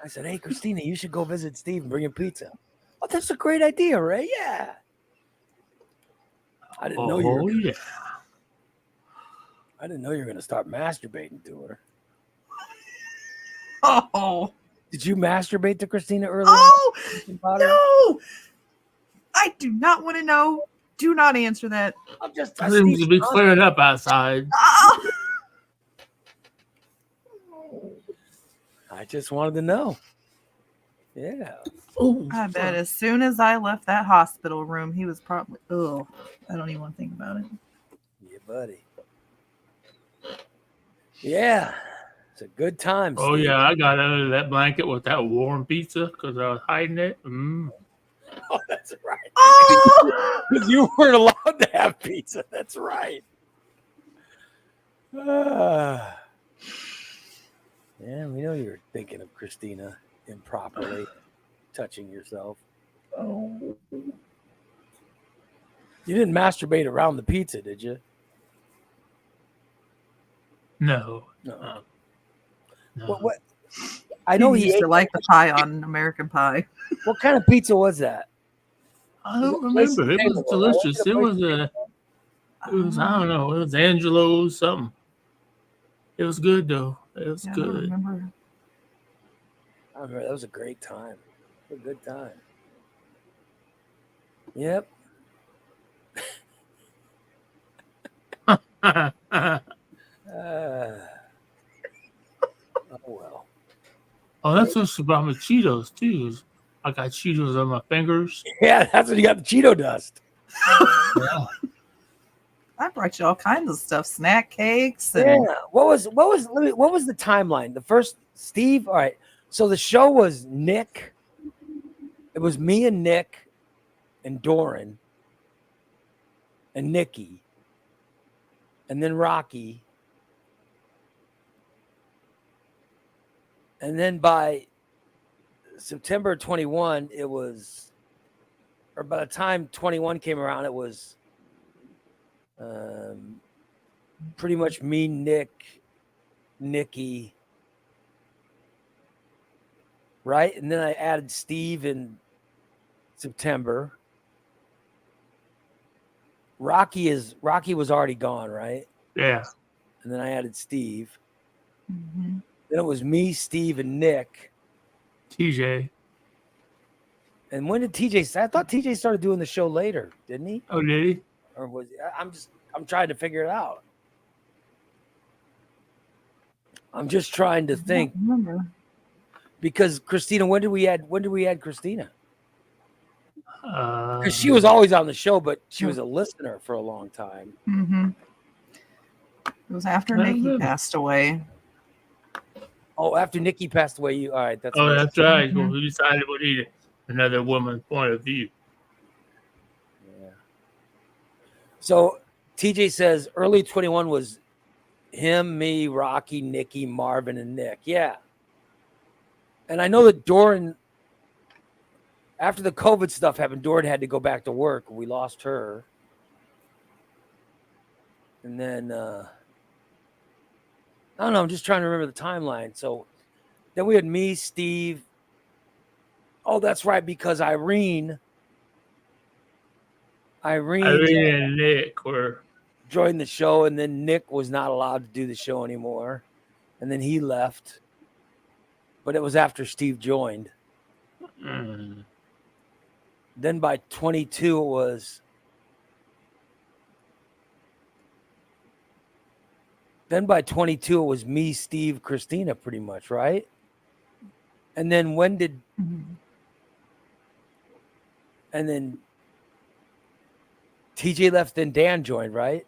I said, hey, Christina, you should go visit Steve and bring him pizza. Oh, that's a great idea, Ray. Yeah. I didn't know you were. Yeah. I didn't know you were going to start masturbating to her. Oh. Did you masturbate to Christina earlier? Oh, no. I do not want to know. Do not answer that. I'm just. Seems to be clearing up outside. Oh. I just wanted to know. Yeah. Oh, I bet as soon as I left that hospital room, he was probably, I don't even want to think about it. Yeah, buddy. Yeah. It's a good time. Oh, Steve. yeah. I got under that blanket with that warm pizza because I was hiding it. Oh, that's right. Oh! Because you weren't allowed to have pizza. That's right. Yeah, we know you're thinking of Christina improperly, touching yourself. Oh. You didn't masturbate around the pizza, did you? No. No. No. What? I know he used ate. to like the pie on American Pie. What kind of pizza was that? I don't remember. It was delicious. It was I don't know. It was Angelo's something. It was good though. It was Yeah, I good. don't remember. I remember that was a great time. A good time. Yep. Oh well. Oh, that's what she brought me Cheetos too. I got Cheetos on my fingers. Yeah, that's when you got the Cheeto dust. Yeah. I brought you all kinds of stuff, snack cakes. And Yeah. What was the timeline? The first Steve. All right. So the show was Nick. It was me and Nick, and Doran, and Nikki, and then Rocky, and then by September 21, it was, or by the time 21 came around, it was pretty much me, Nick, Nikki, right? And then I added Steve in September. Rocky was already gone, right? Yeah. And then I added Steve. Mm-hmm. Then it was me, Steve, and Nick. TJ. And when did TJ? I thought TJ started doing the show later, didn't he? Oh, did he? Or was I'm trying to figure it out. I'm just trying to think, I don't remember. because Christina, when did we add Christina? Because Because she was always on the show, but she was a listener for a long time. Mm-hmm. It was after I Nikki remember. passed away. Oh, after Nikki passed away, you all right? That's Oh, right. that's right. Mhm. We decided we needed another woman's point of view. Yeah. So TJ says early 21 was him, me, Rocky, Nikki, Marvin, and Nick. Yeah. And I know that Doran, after the COVID stuff happened, Doran had to go back to work. We lost her. And then, I don't know. I'm just trying to remember the timeline. So then we had me, Steve. Oh, that's right. Because Irene Irene and Nick were. joined the show, and then Nick was not allowed to do the show anymore. And then he left. But it was after Steve joined. Mm, Then by 22, it was. Then by 22, it was me, Steve, Christina, pretty much, right? And then when did. Mhm. And then TJ left, then Dan joined, right?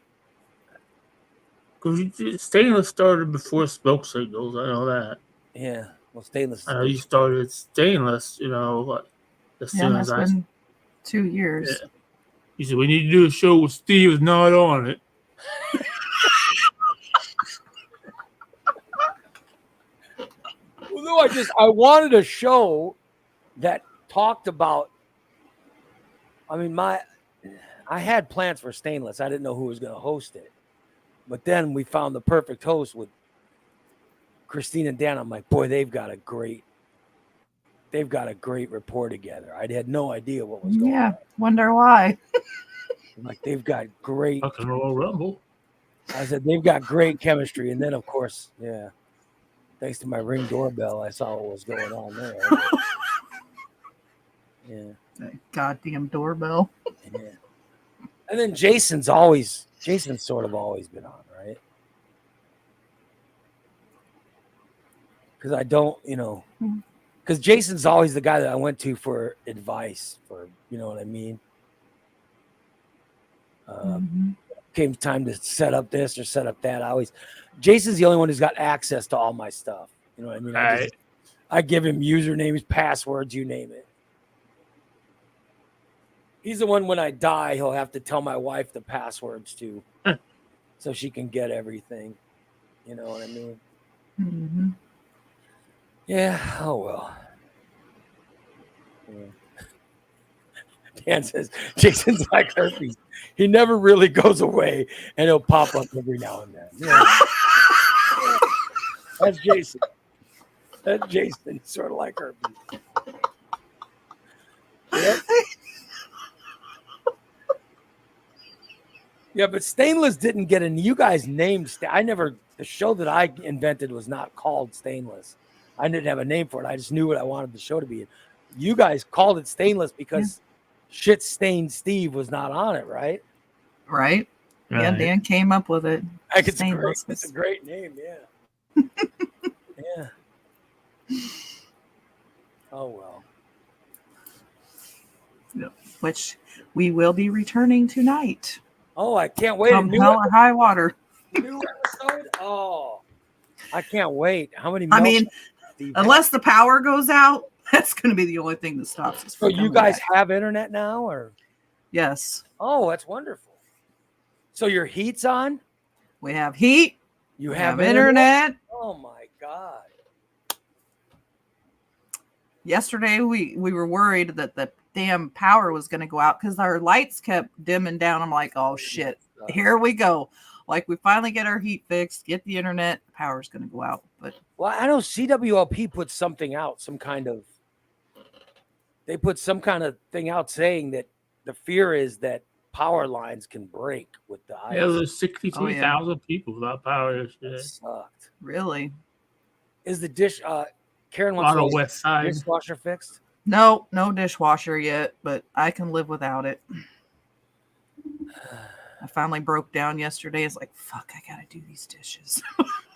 because Stainless started before Smoke Signals. I know that. Yeah. Well, Stainless. I know you started Stainless, like, as Yeah, soon that's as been 2 years. Yeah. He said, we need to do a show with Steve is not on it. Well, no, I wanted a show that talked about. I mean, I had plans for Stainless. I didn't know who was going to host it, but then we found the perfect host with Christine and Dan. I'm like, boy, they've got a great rapport together. I had no idea what was going Yeah, on. wonder why. I'm like, they've got great. Rock and Roll Rumble. I said they've got great chemistry, and then of course, yeah. Thanks to my Ring doorbell, I saw what was going on there. Yeah. That goddamn doorbell. Yeah. And then Jason's sort of always been on, right? Because I don't, because Jason's always the guy that I went to for advice, for, you know what I mean? Mhm. Came time to set up this or set up that. Jason's the only one who's got access to all my stuff. You know what I mean? Right. I give him usernames, passwords, you name it. He's the one when I die, he'll have to tell my wife the passwords to, so she can get everything. You know what I mean? Mhm. Yeah. Oh, well. Yeah. Dan says, Jason's like herpes. He never really goes away, and he'll pop up every now and then. Yeah. That's Jason. That's Jason, sort of like herpes. Yep. Yeah, but Stainless didn't get in. You guys named the show that I invented was not called Stainless. I didn't have a name for it. I just knew what I wanted the show to be. You guys called it Stainless because Shit Stained Steve was not on it, right? Right? Yeah, Right. Dan came up with it. It's Stainless. a great name, yeah. Yeah. Oh, well. Which we will be returning tonight. Oh, I can't wait. Come hell or high water. New episode? Oh, I can't wait. How many I milks mean, does Steve have? unless the power goes out, that's going to be the only thing that stops us. So from you coming guys back. have internet now, or? Yes. Oh, that's wonderful. So your heat's on? We have heat. You We have have internet. Oh my God. Yesterday we were worried that the damn power was going to go out because our lights kept dimming down. I'm like, oh shit, here we go. Like we finally get our heat fixed, get the internet, the power's going to go out. But Well, I know CWLP put something out, they put some kind of thing out saying that the fear is that power lines can break with the ice. Yeah, there's 63,000 people without power That yesterday. sucked. really, Is the dish Karen A wants lot to of West Side. dishwasher fixed? no dishwasher yet, but I can live without it. I finally broke down yesterday. It's like, fuck, I gotta do these dishes.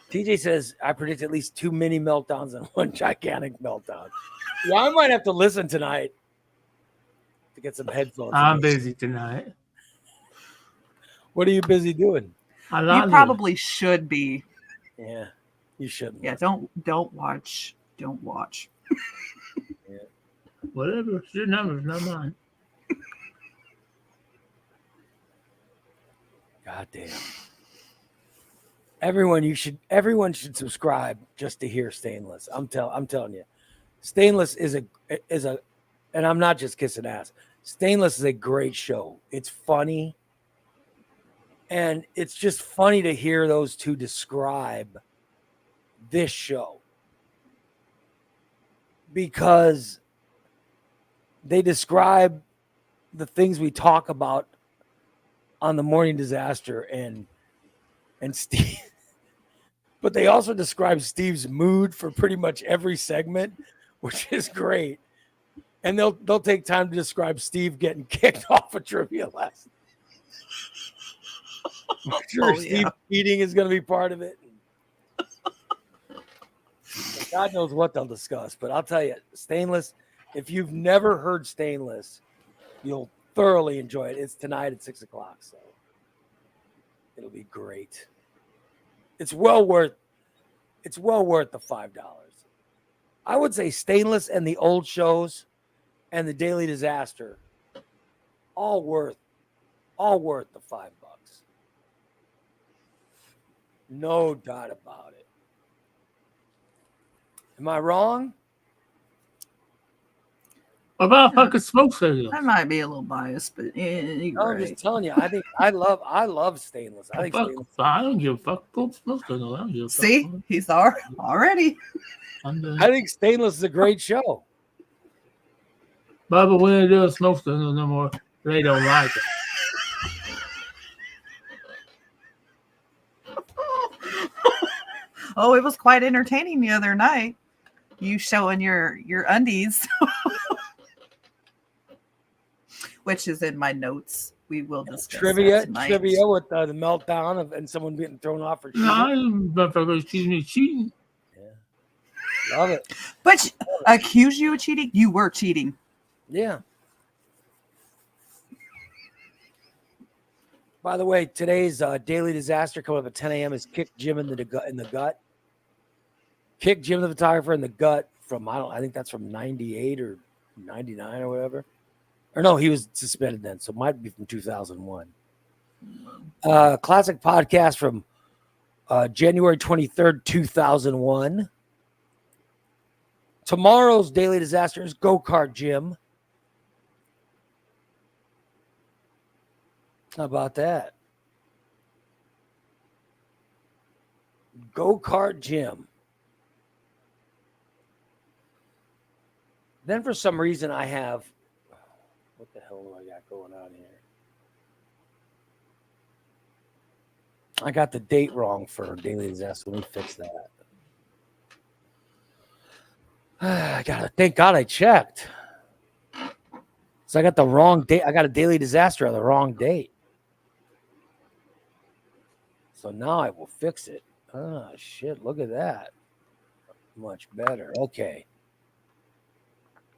TJ says I predict at least 2 mini meltdowns and 1 gigantic meltdown. Yeah, I might have to listen tonight to get some headphones. I'm busy tonight. What are you busy doing? You probably should be. Yeah, you shouldn't. Yeah, don't watch. Don't watch. Whatever. It's your numbers, not mine. God damn. Everyone should subscribe just to hear Stainless. I'm telling you. Stainless is a and I'm not just kissing ass. Stainless is a great show. It's funny. And it's just funny to hear those two describe this show. Because they describe the things we talk about on the Morning Disaster and Steve, but they also describe Steve's mood for pretty much every segment, which is great. And they'll take time to describe Steve getting kicked off a trivia lesson. I'm sure Steve eating is going to be part of it. God knows what they'll discuss, but I'll tell you, Stainless, if you've never heard Stainless, you'll thoroughly enjoy it. It's tonight at 6:00, so it'll be great. It's well worth the $5. I would say Stainless and the old shows and the Daily Disaster, all worth the $5. No doubt about it. Am I wrong? What about fucking smoke signals? I might be a little biased, but No, I'm just telling you. I think I love Stainless. I think Stainless. I don't give a fuck. Smoke signals. I don't give a fuck. See, he's already. I think Stainless is a great show. But when they do a smoke signal no more, they don't like it. Oh, it was quite entertaining the other night. You showing your undies, which is in my notes. We will discuss Trivia that tonight. with the meltdown and someone getting thrown off for cheating. No, motherfuckers accuse me of cheating. Yeah, love it. But accuse you of cheating? You were cheating. Yeah. By the way, today's Daily Disaster coming up at 10 a.m. is Kick Jim in the gut. Kick Jim the photographer in the gut from I think that's from 98 or 99 or whatever. Or no, he was suspended then, so it might be from 2001. Classic podcast from January 23rd, 2001. Tomorrow's Daily Disaster is Go-Kart Jim. How about that? Go-Kart Jim. Then for some reason I have, what the hell do I got going on here? I got the date wrong for Daily Disaster. Let me fix that. Thank God I checked. So I got the wrong date. I got a Daily Disaster on the wrong date. So now I will fix it. Oh, shit. Look at that. Much better. Okay.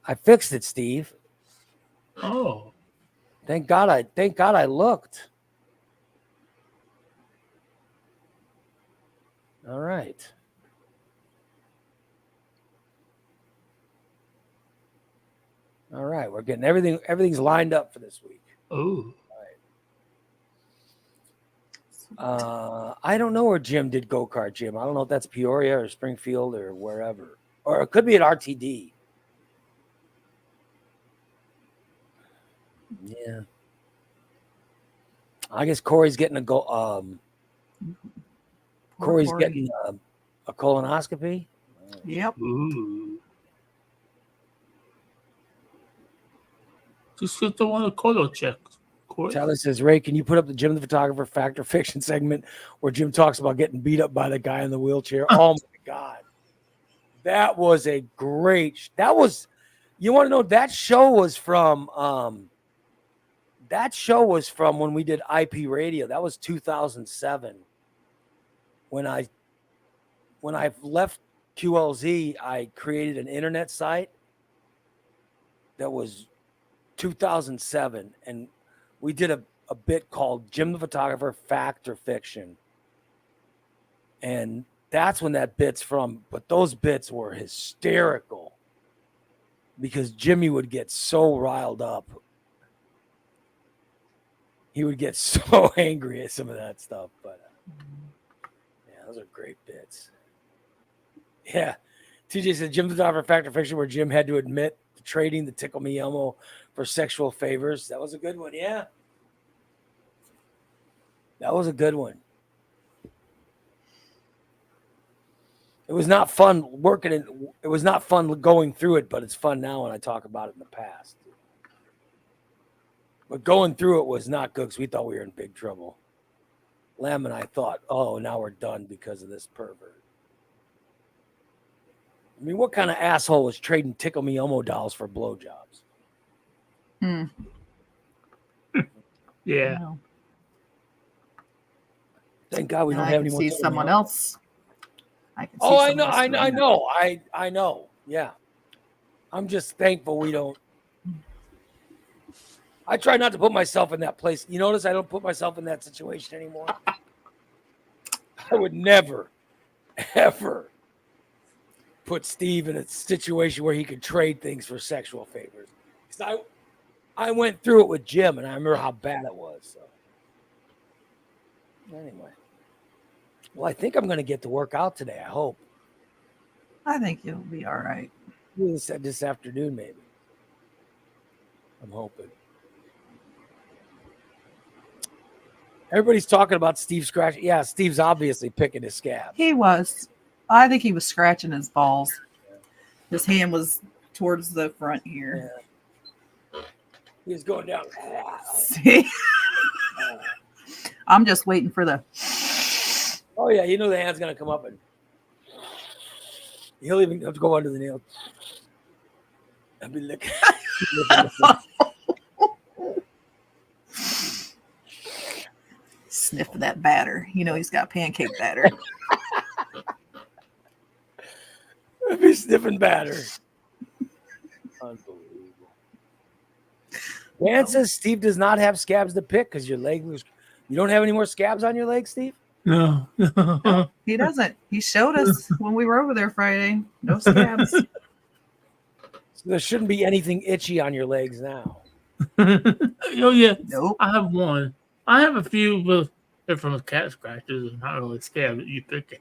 I fixed it, Steve. Oh. Thank God I looked. All right. All right. We're getting everything's lined up for this week. Oh. I don't know where Jim did Go-Kart Jim. I don't know if that's Peoria or Springfield or wherever. Or it could be at RTD. Yeah. I guess Corey's getting a go. Poor Corey's Corey. getting a colonoscopy. Yep. Ooh. Just get the one of Colo checks. Tyler says, Ray, can you put up the Jim the Photographer Fact or Fiction segment where Jim talks about getting beat up by the guy in the wheelchair? Oh, my God. That was a great – you want to know, that show was from when we did IP radio. That was 2007. When I left QLZ, I created an internet site that was 2007, and we did a bit called Jim the Photographer Fact or Fiction. And that's when that bit's from. But those bits were hysterical because Jimmy would get so riled up. He would get so angry at some of that stuff. But yeah, those are great bits. Yeah. TJ said Jim the Photographer Fact or Fiction, where Jim had to admit to trading the Tickle Me Elmo for sexual favors. That was a good one. Yeah. That was a good one. It was not fun it was not fun going through it, but it's fun now when I talk about it in the past. But going through it was not good because we thought we were in big trouble. Lamb and I thought, oh, now we're done because of this pervert. I mean, what kind of asshole is trading Tickle Me Elmo dolls for blowjobs? Yeah. No. Thank God we And don't I have can any more. see Tickle Me someone Elmo. else. I can see Oh, I someone know, else I doing know, that. I know. Yeah. I'm just thankful we don't. I try not to put myself in that place. You notice I don't put myself in that situation anymore. I would never, ever put Steve in a situation where he could trade things for sexual favors. Because I went through it with Jim, and I remember how bad it was. So anyway, well, I think I'm going to get to work out today. I hope. I think you'll be all right. This afternoon, maybe. I'm hoping. Everybody's talking about Steve scratching. Yeah, Steve's obviously picking his scab. He was. I think he was scratching his balls. His hand was towards the front here. Yeah. He was going down. See? I'm just waiting for the. Oh, yeah, you know the hand's going to come up and he'll even have to go under the nail. I'll be looking. Sniff that batter. You know he's got pancake batter. I'll be sniffing batter. Unbelievable. Dan says Steve does not have scabs to pick because your leg was. You don't have any more scabs on your leg, Steve? No. He doesn't. He showed us when we were over there Friday. No scabs. So there shouldn't be anything itchy on your legs now. Oh, yeah. Nope. I have one. I have a few, but they're from cat scratches and not really scab that you pick at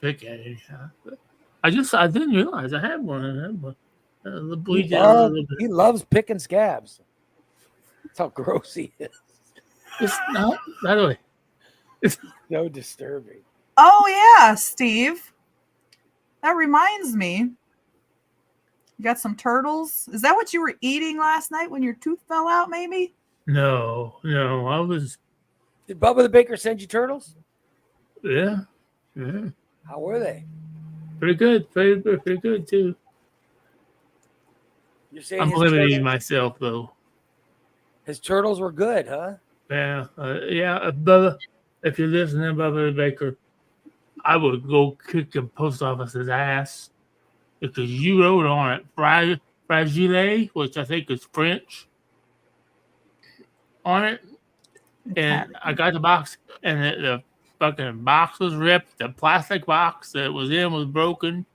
it. But I didn't realize I had one. The bleed out a little bit. He loves picking scabs. That's how gross he is. It's not, by the way. So disturbing. Oh, yeah, Steve. That reminds me. You got some turtles? Is that what you were eating last night when your tooth fell out, maybe? No, I was, Did Bubba the Baker send you turtles? yeah. How were they? Pretty good, pretty good too. You're saying I'm limiting myself though. his turtles were good, huh? Yeah, Bubba, if you're listening, Bubba the Baker, I would go kick the post office's ass because you wrote on it fragile, which I think is French, on it. And I got the box, and the fucking box was ripped. The plastic box that it was in was broken.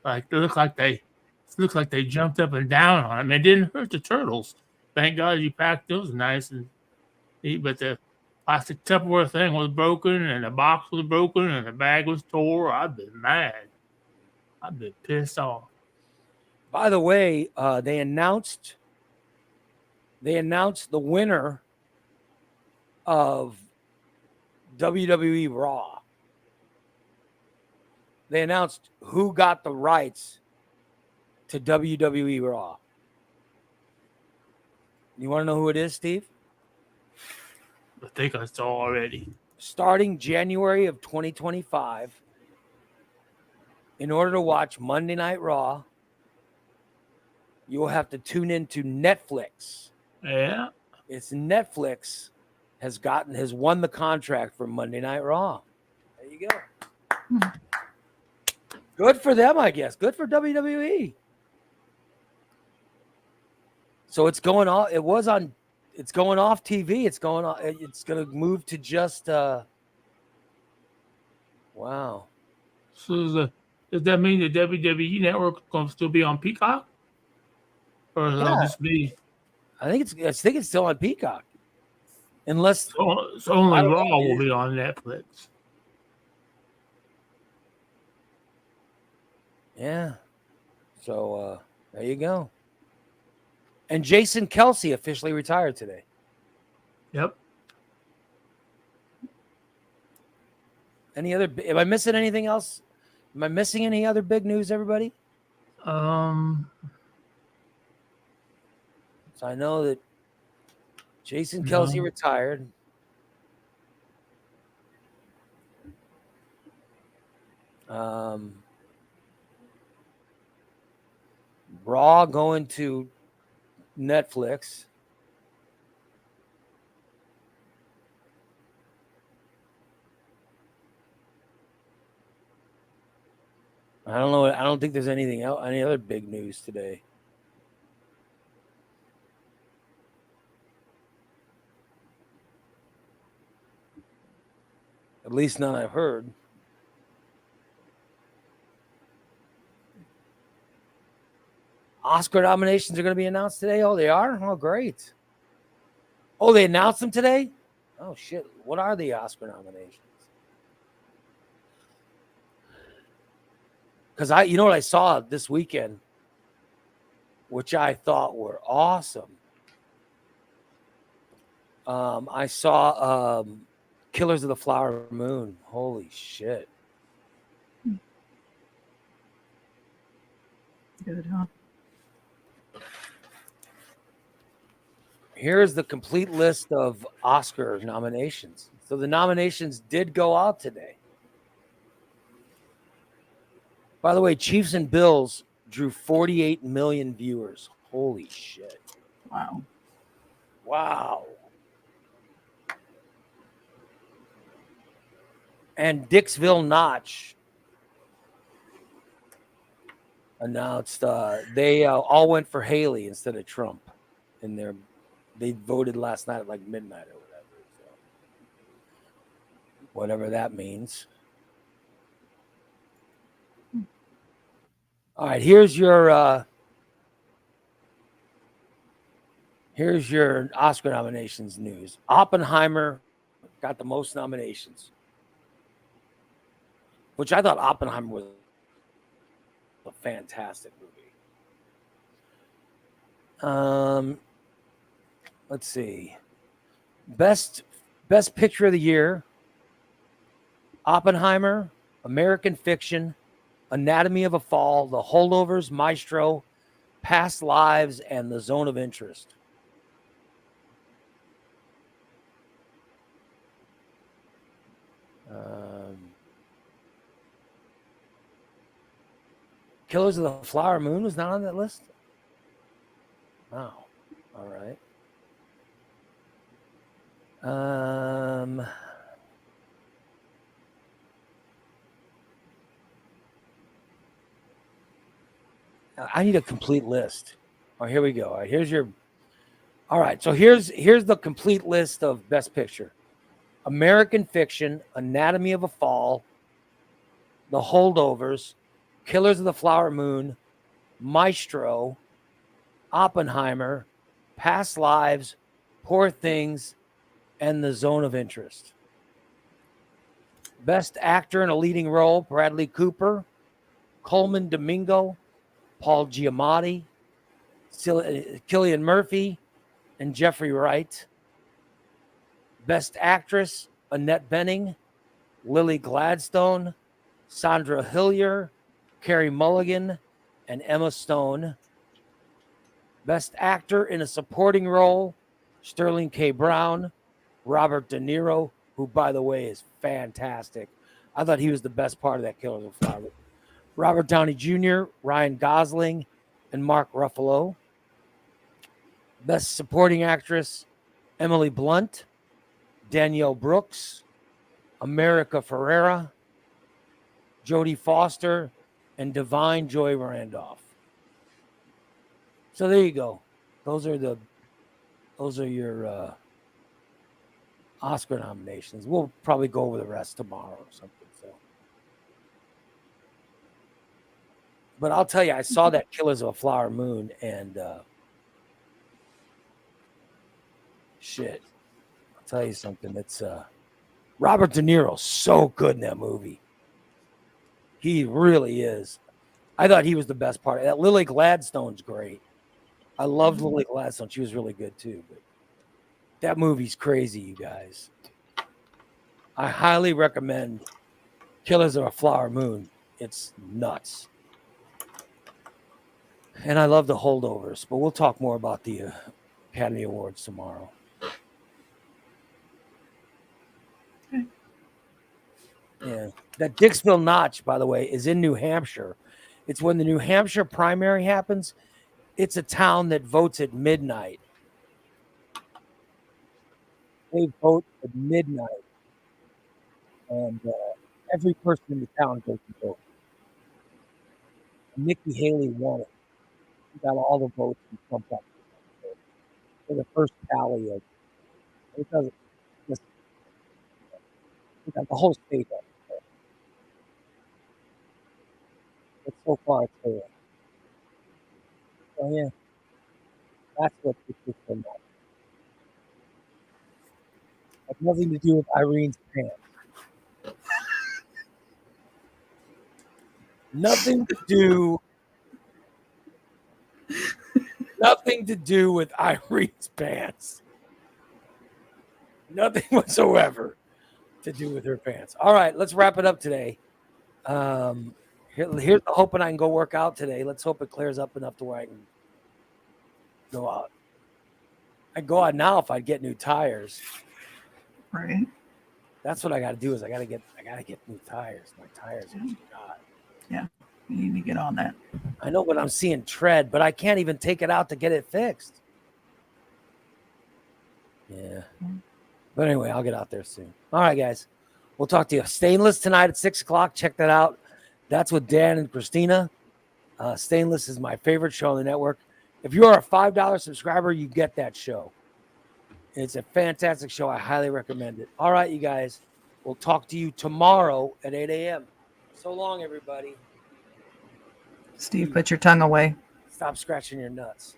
Like it looks like they jumped up and down on it. I mean, it didn't hurt the turtles. Thank God you packed those nice and neat. But the plastic Tupperware thing was broken, and the box was broken, and the bag was tore. I've been mad. I've been pissed off. By the way, they announced they announced the winner of WWE Raw. They announced who got the rights to WWE Raw. You want to know who it is, Steve? I think I saw already. Starting January of 2025, in order to watch Monday Night Raw, you will have to tune into Netflix. Yeah. It's Netflix has won the contract for Monday Night Raw. There you go. Good for them, I guess. Good for WWE. So it's going off. It was on. It's going off TV. It's going on. It's going to move to just. Wow. So does that mean the WWE network going to still be on Peacock? Or will Yeah. it just be? I think it's still on Peacock, unless So only I don't Raw know. will be on Netflix. yeah. So there you go. And Jason Kelsey officially retired today. Yep. Any other? Am I missing anything else? Am I missing any other big news, everybody? Um. So I know that Jason Kelsey No. retired. Raw going to Netflix. I don't know. I don't think there's anything else, any other big news today. At least none I've heard. Oscar nominations are going to be announced today. Oh, they are? Oh, great. Oh, they announced them today? Oh, shit. What are the Oscar nominations? Because you know what I saw this weekend, which I thought were awesome. I saw Killers of the Flower Moon. Holy shit. Good, huh? Here's the complete list of Oscar nominations. So the nominations did go out today. By the way, Chiefs and Bills drew 48 million viewers. Holy shit. Wow. Wow. And Dixville Notch announced they all went for Haley instead of Trump in their. They voted last night at like midnight or whatever. So whatever that means. All right, here's your Oscar nominations news. Oppenheimer got the most nominations, which I thought Oppenheimer was a fantastic movie. Let's see. Best picture of the year. Oppenheimer, American Fiction, Anatomy of a Fall, The Holdovers, Maestro, Past Lives, and The Zone of Interest. Killers of the Flower Moon was not on that list? Wow. All right. I need a complete list. Oh, here we go. All right, here's your. All right, so here's the complete list of Best Picture: American Fiction, Anatomy of a Fall, The Holdovers, Killers of the Flower Moon, Maestro, Oppenheimer, Past Lives, Poor Things, and The Zone of Interest. Best Actor in a Leading Role: Bradley Cooper, Coleman Domingo, Paul Giamatti, Cillian Murphy, and Jeffrey Wright. Best Actress, Annette Bening, Lily Gladstone, Sandra Hillier, Carey Mulligan, and Emma Stone. Best Actor in a Supporting Role, Sterling K. Brown, Robert De Niro, who, by the way, is fantastic. I thought he was the best part of that Killers of the Flower Moon. Robert Downey Jr., Ryan Gosling, and Mark Ruffalo. Best Supporting Actress, Emily Blunt, Danielle Brooks, America Ferrera, Jodie Foster, and Divine Joy Randolph. So there you go. Those are your Oscar nominations. We'll probably go over the rest tomorrow or something. So, but I'll tell you, I saw that Killers of a Flower Moon, and shit. I'll tell you something. It's Robert De Niro's so good in that movie. He really is. I thought he was the best part. That Lily Gladstone's great. I loved Lily Gladstone. She was really good too. But that movie's crazy, you guys. I highly recommend Killers of a Flower Moon. It's nuts. And I love the Holdovers, but we'll talk more about the Academy Awards tomorrow. Okay. Yeah. That Dixville Notch, by the way, is in New Hampshire. It's when the New Hampshire primary happens. It's a town that votes at midnight. They vote at midnight. And every person in the town goes to vote. And Nikki Haley won it. She got all the votes and Trump got for the first tally of it. Doesn't just got the whole state up. But so far it's there. So yeah, that's what this is about. Has nothing to do with Irene's pants. Nothing to do with Irene's pants. Nothing whatsoever to do with her pants. All right, let's wrap it up today. Here's hoping I can go work out today. Let's hope it clears up enough to where I can go out. I'd go out now if I'd get new tires. Right. That's what I got to do. Is I got to get new tires. My tires are shot. Yeah. You need to get on that. I know, but I'm seeing tread, but I can't even take it out to get it fixed. Yeah. But anyway, I'll get out there soon. All right, guys. We'll talk to you. Stainless tonight at 6:00. Check that out. That's with Dan and Christina. Stainless is my favorite show on the network. If you are a $5 subscriber, you get that show. It's a fantastic show. I highly recommend it. All right, you guys. We'll talk to you tomorrow at 8 a.m. So long, everybody. Steve, put your tongue away. Stop scratching your nuts.